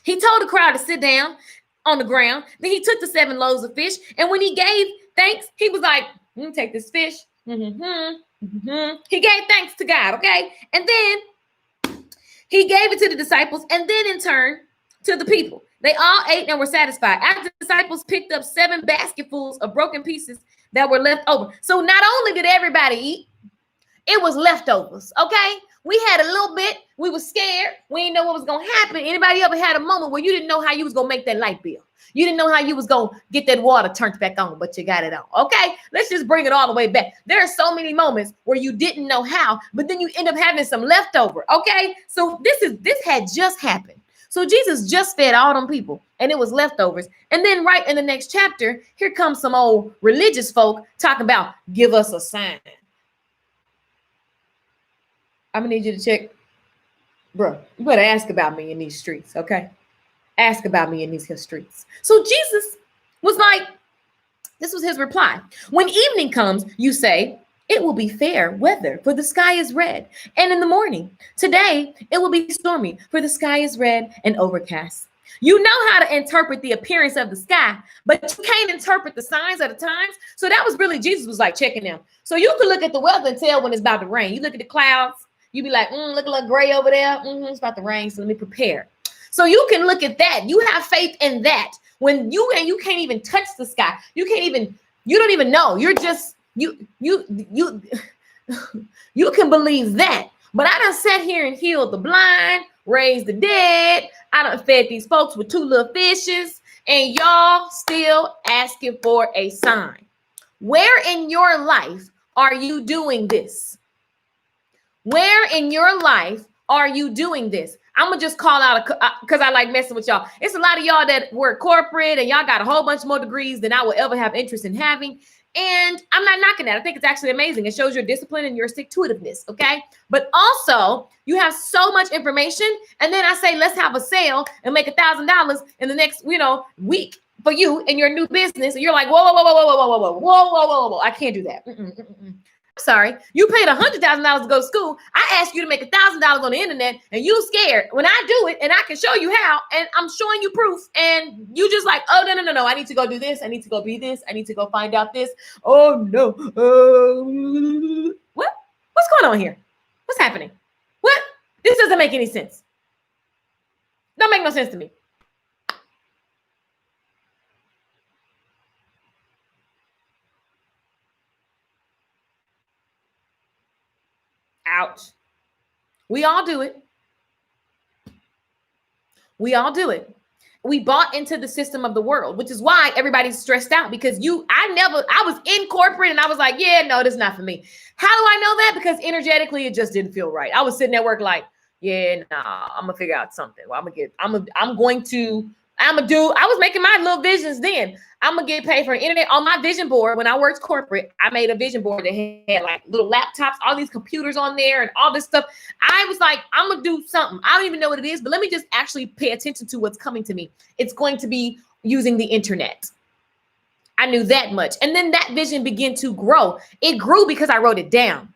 He told the crowd to sit down on the ground. Then he took the 7 loaves of fish. And when he gave thanks, he was like, let me take this fish. He gave thanks to God, okay? And then he gave it to the disciples and then in turn to the people. They all ate and were satisfied. After the disciples picked up 7 basketfuls of broken pieces that were left over. So not only did everybody eat, it was leftovers, okay? We had a little bit. We were scared. We didn't know what was going to happen. Anybody ever had a moment where you didn't know how you was going to make that light bill? You didn't know how you was going to get that water turned back on, but you got it on, okay? Let's just bring it all the way back. There are so many moments where you didn't know how, but then you end up having some leftover, okay? So this had just happened. So Jesus just fed all them people and it was leftovers. And then right in the next chapter, here comes some old religious folk talking about give us a sign. I'm gonna need you to check, bro. You better ask about me in these streets, okay? Ask about me in these here streets. So Jesus was like, this was his reply. When evening comes, you say, it will be fair weather, for the sky is red. And in the morning, today, it will be stormy, for the sky is red and overcast. You know how to interpret the appearance of the sky, but you can't interpret the signs of the times. So that was really, Jesus was like checking them. So you could look at the weather and tell when it's about to rain. You look at the clouds, you be like, look a little gray over there. It's about to rain, so let me prepare. So you can look at that. You have faith in that. When you can't even touch the sky. You don't even know. You're just, you can believe that. But I done sat here and healed the blind, raised the dead. I done fed these folks with 2 little fishes, and y'all still asking for a sign. Where in your life are you doing this? Where in your life are you doing this? I'm going to just call out because I like messing with y'all. It's a lot of y'all that work corporate and y'all got a whole bunch more degrees than I will ever have interest in having. And I'm not knocking that. I think it's actually amazing. It shows your discipline and your stick-to-itiveness, okay? But also, you have so much information. And then I say, let's have a sale and make $1,000 in the next, week for you and your new business. And you're like, whoa, whoa, whoa, whoa, whoa, whoa, whoa, whoa, whoa, whoa, whoa. I can't do that. Sorry, you paid $100,000 to go to school. I asked you to make $1,000 on the internet, and you scared. When I do it, and I can show you how, and I'm showing you proof, and you just like, oh no, I need to go do this. I need to go be this. I need to go find out this. Oh no, what's going on here? What's happening? What? This doesn't make any sense. Don't make no sense to me. Ouch. We all do it. We all do it. We bought into the system of the world, which is why everybody's stressed out because I was in corporate and I was like, yeah, no, this is not for me. How do I know that? Because energetically, it just didn't feel right. I was sitting at work like, yeah, nah, I'm gonna figure out something. Well, I was making my little visions then. I'm gonna get paid for an internet on my vision board. When I worked corporate, I made a vision board that had like little laptops, all these computers on there and all this stuff. I was like, I'm gonna do something. I don't even know what it is, but let me just actually pay attention to what's coming to me. It's going to be using the internet. I knew that much. And then that vision began to grow. It grew because I wrote it down.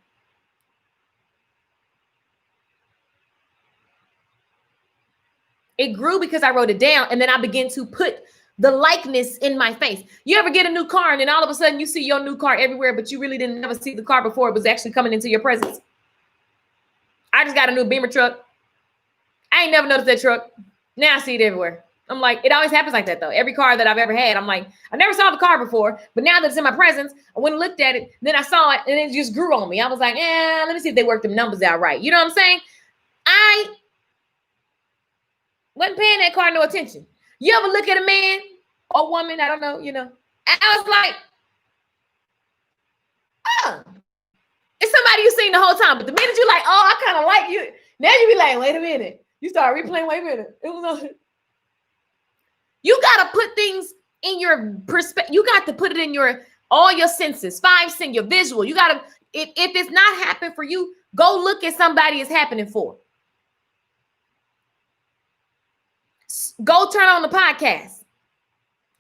It grew because I wrote it down, and then I began to put the likeness in my face. You ever get a new car, and then all of a sudden you see your new car everywhere, but you really didn't ever see the car before it was actually coming into your presence? I just got a new Beamer truck. I ain't never noticed that truck. Now I see it everywhere. I'm like, it always happens like that, though. Every car that I've ever had, I'm like, I never saw the car before, but now that it's in my presence, I went and looked at it, then I saw it, and it just grew on me. I was like, let me see if they work them numbers out right. You know what I'm saying? I wasn't paying that car no attention. You ever look at a man or woman, I don't know, I was like, it's somebody you seen the whole time. But the minute you like, I kind of like you, now you be like, wait a minute. You start replaying, wait a minute. You got to put things in your perspective. You got to put it in all your senses, 5 senses, your visual. You got to, if it's not happening for you, go look at somebody it's happening for. Go turn on the podcast.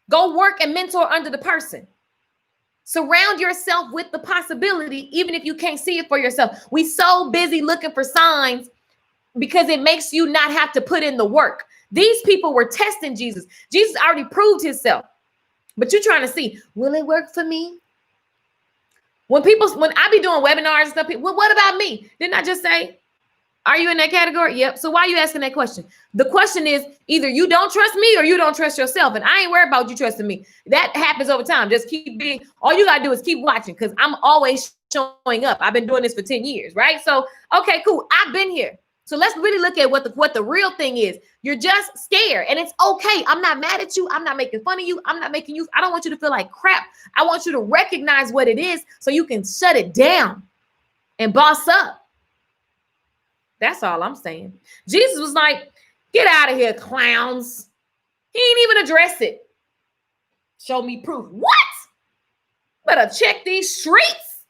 Go work and mentor under the person. Surround yourself with the possibility, even if you can't see it for yourself. We so busy looking for signs because it makes you not have to put in the work. These people were testing Jesus. Jesus already proved himself. But you're trying to see, will it work for me? When I be doing webinars and stuff, well, what about me? Didn't I just say, are you in that category? Yep. So why are you asking that question? The question is either you don't trust me or you don't trust yourself. And I ain't worried about you trusting me. That happens over time. Just all you got to do is keep watching because I'm always showing up. I've been doing this for 10 years, right? So, okay, cool. I've been here. So let's really look at what the real thing is. You're just scared and it's okay. I'm not mad at you. I'm not making fun of you. I'm not making you. I don't want you to feel like crap. I want you to recognize what it is so you can shut it down and boss up. That's all I'm saying. Jesus was like, get out of here, clowns. He ain't even address it. Show me proof. What? Better check these streets.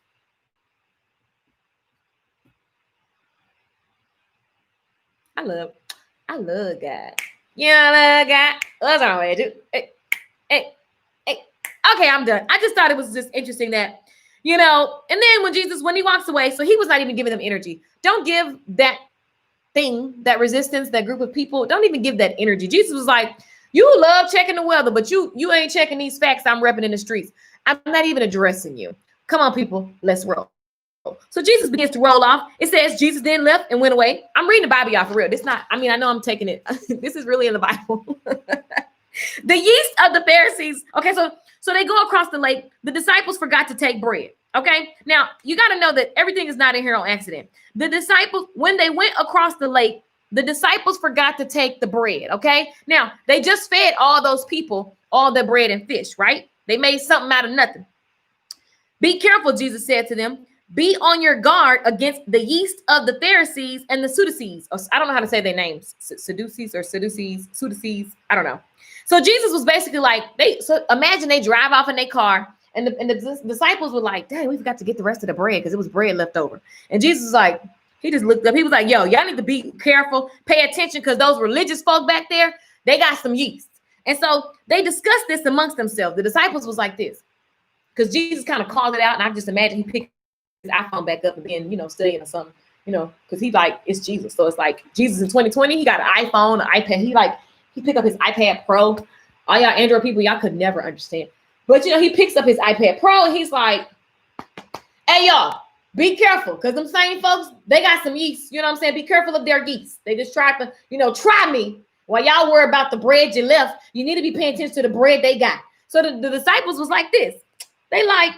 I love God. Yeah, guy. What's wrong with you? Hey, hey. Okay, I'm done. I just thought it was just interesting that, and then when he walks away, so he was not even giving them energy. Don't give that thing, that resistance, that group of people, don't even give that energy. Jesus was like, you love checking the weather, but you ain't checking these facts I'm repping in the streets. I'm not even addressing you. Come on, people, let's roll. So Jesus begins to roll off. It says Jesus then left and went away. I'm reading the Bible, y'all, for real. I know I'm taking it. This is really in the Bible. The yeast of the Pharisees. Okay, so they go across the lake. The disciples forgot to take bread. Okay, now you got to know that everything is not in here on accident. The disciples, when they went across the lake, the disciples forgot to take the bread. Okay, now they just fed all those people all the bread and fish, right? They made something out of nothing. Be careful, Jesus said to them. Be on your guard against the yeast of the Pharisees and the Sadducees. I don't know how to say their names. Sadducees. I don't know. So Jesus was basically like, so imagine they drive off in their car, and the disciples were like, dang, we forgot to get the rest of the bread because it was bread left over. And Jesus was like, he just looked up. He was like, yo, y'all need to be careful, pay attention, because those religious folk back there, they got some yeast. And so they discussed this amongst themselves. The disciples was like this, because Jesus kind of called it out, and I just imagine he picked his iPhone back up and then, studying or something, because he like, it's Jesus. So it's like Jesus in 2020, he got an iPhone, an iPad. He picked up his iPad Pro. All y'all Android people, y'all could never understand. But, he picks up his iPad Pro and he's like, hey, y'all, be careful. Because them same folks, they got some yeast. You know what I'm saying? Be careful of their yeast. They just tried to, try me. While y'all worry about the bread you left, you need to be paying attention to the bread they got. So the disciples was like this. They like,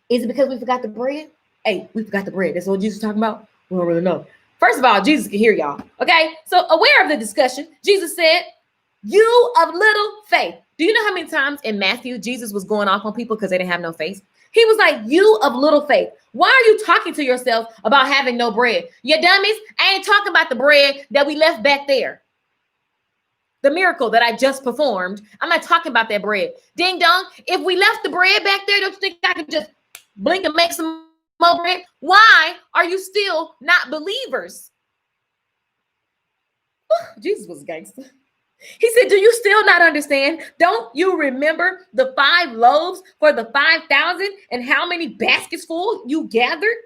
is it because we forgot the bread? Hey, we forgot the bread. That's what Jesus is talking about? We don't really know. First of all, Jesus can hear y'all. Okay? So aware of the discussion, Jesus said, you of little faith. Do you know how many times in Matthew Jesus was going off on people because they didn't have no faith? He was like, you of little faith. Why are you talking to yourself about having no bread? You dummies, I ain't talking about the bread that we left back there. The miracle that I just performed. I'm not talking about that bread. Ding dong. If we left the bread back there, don't you think I could just blink and make some more bread? Why are you still not believers? Jesus was a gangster. He said, do you still not understand? Don't you remember the 5 loaves for the 5,000 and how many baskets full you gathered?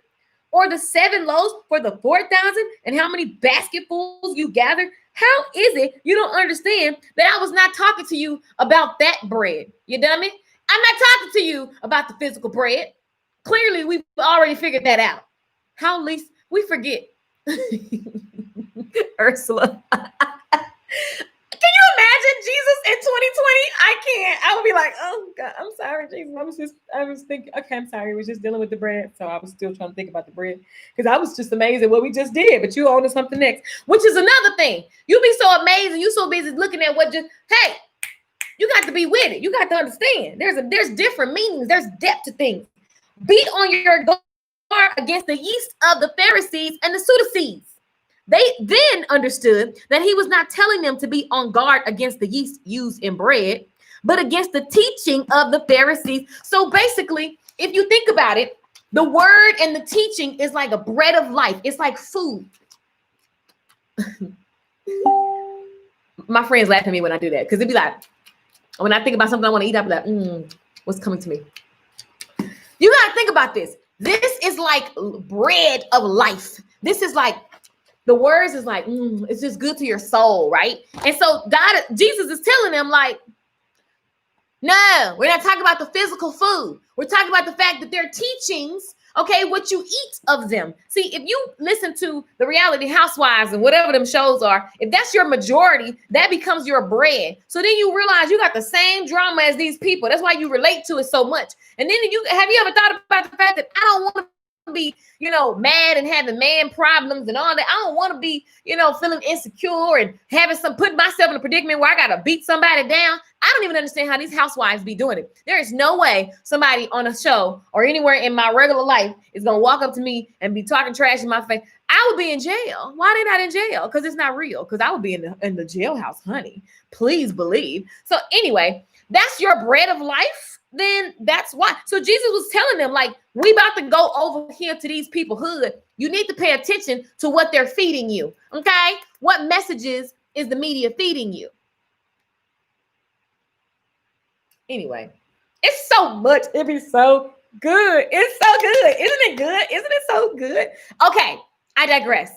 Or the 7 loaves for the 4,000 and how many basketfuls you gathered? How is it you don't understand that I was not talking to you about that bread? You dummy? I'm not talking to you about the physical bread. Clearly, we've already figured that out. How least we forget. Ursula. Can you imagine Jesus in 2020? I can't. I would be like, oh God, I'm sorry, Jesus. I was thinking, okay, I'm sorry. We was just dealing with the bread. So I was still trying to think about the bread because I was just amazed at what we just did. But you on to something next, which is another thing. You be so amazed and you so busy looking at hey, you got to be with it. You got to understand. There's different meanings. There's depth to things. Be on your guard against the yeast of the Pharisees and the Sadducees. They then understood that he was not telling them to be on guard against the yeast used in bread, but against the teaching of the Pharisees. So basically, if you think about it, the word and the teaching is like a bread of life. It's like food. My friends laugh at me when I do that because it'd be like, when I think about something I want to eat, I'll be like, what's coming to me? You got to think about this. This is like bread of life. This is like, the words is like, it's just good to your soul, right? And so Jesus is telling them like, no, we're not talking about the physical food. We're talking about the fact that their teachings, okay, what you eat of them. See, if you listen to the Reality Housewives and whatever them shows are, if that's your majority, that becomes your bread. So then you realize you got the same drama as these people. That's why you relate to it so much. And then have you ever thought about the fact that I don't want to be, mad and having man problems and all that. I don't want to be, feeling insecure and putting myself in a predicament where I got to beat somebody down. I don't even understand how these housewives be doing it. There is no way somebody on a show or anywhere in my regular life is going to walk up to me and be talking trash in my face. I would be in jail. Why are they not in jail? Because it's not real. Because I would be in the jailhouse, honey. Please believe. So anyway, that's your bread of life. Then that's why. So Jesus was telling them, like, we about to go over here to these people hood. You need to pay attention to what they're feeding you. Okay. What messages is the media feeding you? Anyway, it's so much. It be so good. It's so good. Isn't it good? Isn't it so good? Okay, I digress.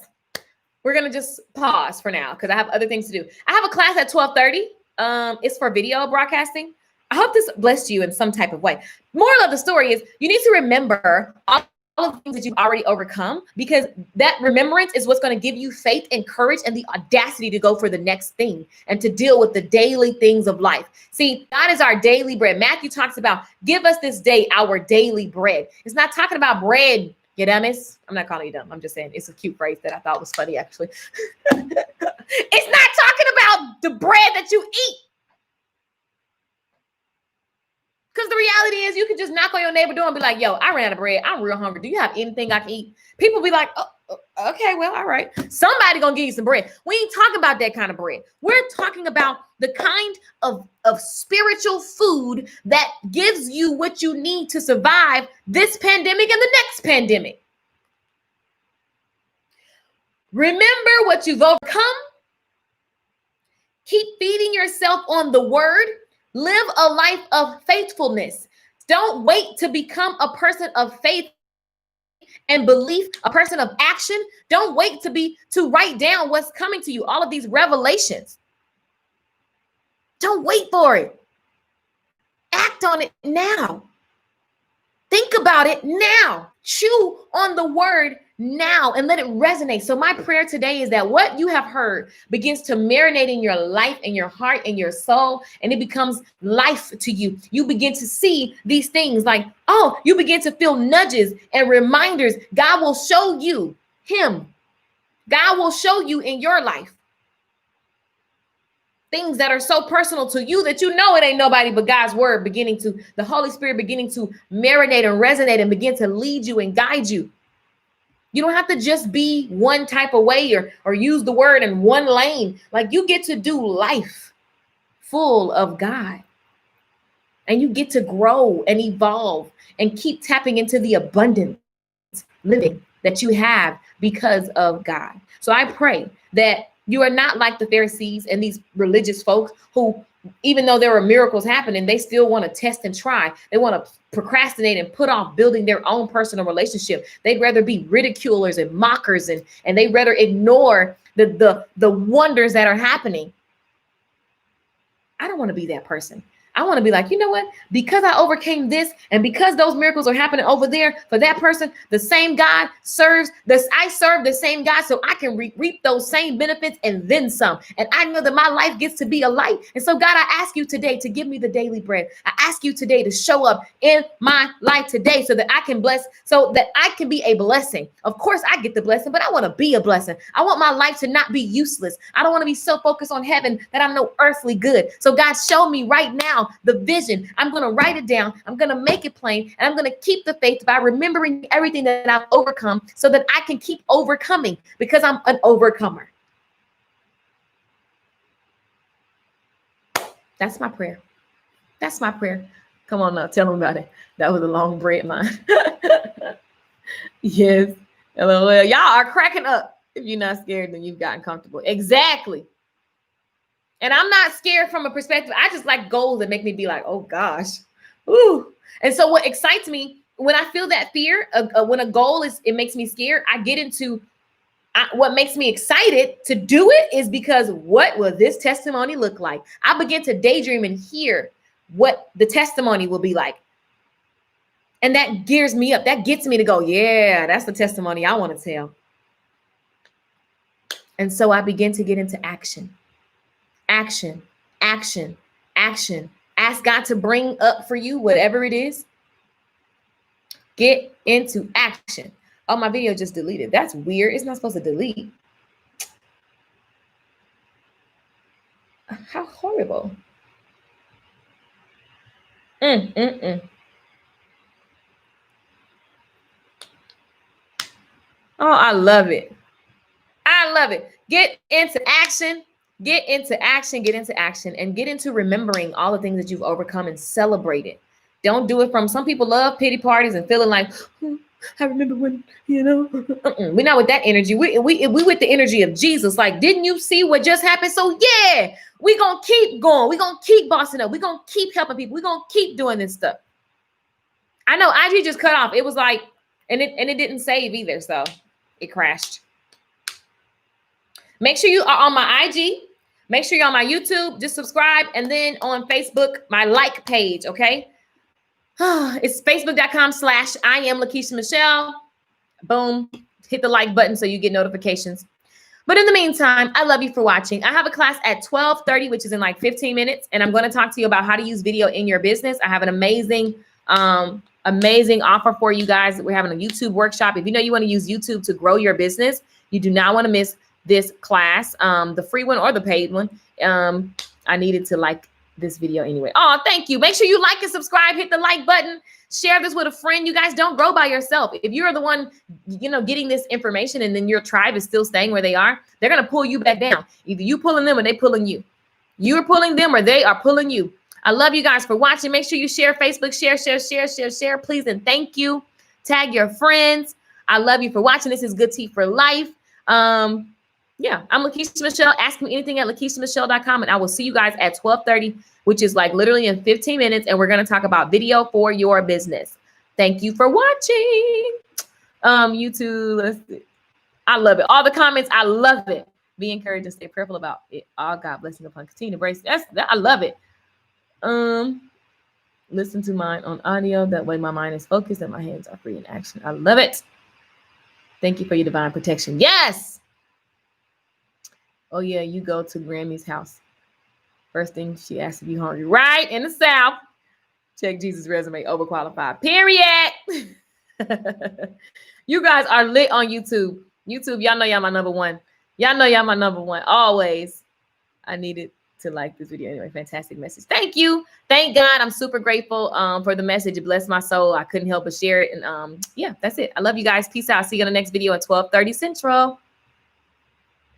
We're gonna just pause for now because I have other things to do. I have a class at 12:30. It's for video broadcasting. I hope this blessed you in some type of way. Moral of the story is you need to remember all of the things that you've already overcome, because that remembrance is what's going to give you faith and courage and the audacity to go for the next thing and to deal with the daily things of life. See, God is our daily bread. Matthew talks about, give us this day our daily bread. It's not talking about bread, you dummies. I'm not calling you dumb. I'm just saying it's a cute phrase that I thought was funny, actually. It's not talking about the bread that you eat. Because the reality is you can just knock on your neighbor's door and be like, yo, I ran out of bread. I'm real hungry. Do you have anything I can eat? People be like, oh, okay, well, all right. Somebody gonna give you some bread. We ain't talking about that kind of bread. We're talking about the kind of spiritual food that gives you what you need to survive this pandemic and the next pandemic. Remember what you've overcome. Keep feeding yourself on the word. Live a life of faithfulness. Don't wait to become a person of faith and belief, a person of action. Don't wait to write down what's coming to you, all of these revelations. Don't wait for it. Act on it now. Think about it now. Chew on the word now and let it resonate. So my prayer today is that what you have heard begins to marinate in your life and your heart and your soul, and it becomes life to you. You begin to see these things like, oh, you begin to feel nudges and reminders. God will show you him. God will show you in your life things that are so personal to you that you know it ain't nobody but God's word the Holy Spirit beginning to marinate and resonate and begin to lead you and guide you. You don't have to just be one type of way or use the word in one lane. Like, you get to do life full of God. And you get to grow and evolve and keep tapping into the abundant living that you have because of God. So I pray that you are not like the Pharisees and these religious folks who, even though there were miracles happening, they still want to test and try. They want to procrastinate and put off building their own personal relationship. They'd rather be ridiculers and mockers, and they'd rather ignore the wonders that are happening. I don't want to be that person. I want to be like, you know what? Because I overcame this, and because those miracles are happening over there for that person, the same God serves this. I serve the same God, so I can reap those same benefits and then some. And I know that my life gets to be a light. And so, God, I ask you today to give me the daily bread. I ask you today to show up in my life today so that I can bless, so that I can be a blessing. Of course, I get the blessing, but I want to be a blessing. I want my life to not be useless. I don't want to be so focused on heaven that I'm no earthly good. So, God, show me right now the vision. I'm going to write it down. I'm going to make it plain, and I'm going to keep the faith by remembering everything that I've overcome so that I can keep overcoming, because I'm an overcomer. That's my prayer. That's my prayer. Come on now, tell them about it. That was a long bread line. Yes. LOL. Y'all are cracking up. If you're not scared, then you've gotten comfortable. Exactly. And I'm not scared from a perspective. I just like goals that make me be like, oh gosh. Ooh. And so what excites me when I feel that fear, when a goal it makes me scared, I get into what makes me excited to do it is because what will this testimony look like? I begin to daydream and hear what the testimony will be like. And that gears me up. That gets me to go, yeah, that's the testimony I want to tell. And so I begin to get into action. Action, action, action. Ask God to bring up for you whatever it is. Get into action. Oh, my video just deleted. That's weird. It's not supposed to delete. How horrible. Oh, I love it. I love it. Get into action. Get into action, get into action, and get into remembering all the things that you've overcome and celebrate it. Don't do it from, some people love pity parties and feeling like, I remember when, we're not with that energy. We with the energy of Jesus. Like, didn't you see what just happened? So yeah, we're going to keep going. We're going to keep bossing up. We're going to keep helping people. We're going to keep doing this stuff. I know IG just cut off. It was like, and it didn't save either. So it crashed. Make sure you are on my IG. Make sure you're on my YouTube. Just subscribe. And then on Facebook, my like page. Okay. It's facebook.com/I am Lakeisha Michelle. Boom. Hit the like button so you get notifications. But in the meantime, I love you for watching. I have a class at 12:30, which is in like 15 minutes. And I'm going to talk to you about how to use video in your business. I have an amazing offer for you guys. We're having a YouTube workshop. If you know you want to use YouTube to grow your business, you do not want to miss this class, the free one or the paid one. I needed to like this video anyway. Oh, thank you. Make sure you like and subscribe, hit the like button, share this with a friend. You guys don't grow by yourself. If you're the one, getting this information and then your tribe is still staying where they are, they're going to pull you back down. Either you pulling them or they pulling you. You're pulling them or they are pulling you. I love you guys for watching. Make sure you share Facebook, share, please. And thank you. Tag your friends. I love you for watching. This is Good Tea for Life. Yeah, I'm Lakeisha Michelle. Ask me anything at LakeishaMichelle.com, and I will see you guys at 12:30, which is like literally in 15 minutes. And we're going to talk about video for your business. Thank you for watching. YouTube, let's see. I love it. All the comments, I love it. Be encouraged and stay prayerful about it. All God blessing upon continue to embrace. I love it. Listen to mine on audio. That way my mind is focused and my hands are free in action. I love it. Thank you for your divine protection. Yes. Oh, yeah, you go to Grammy's house. First thing she asked if you hungry. Right in the South. Check Jesus' resume. Overqualified. Period. You guys are lit on YouTube. YouTube, y'all know y'all my number one. Y'all know y'all my number one. Always. I needed to like this video. Anyway, fantastic message. Thank you. Thank God. I'm super grateful for the message. It blessed my soul. I couldn't help but share it. And yeah, that's it. I love you guys. Peace out. See you in the next video at 12:30 Central.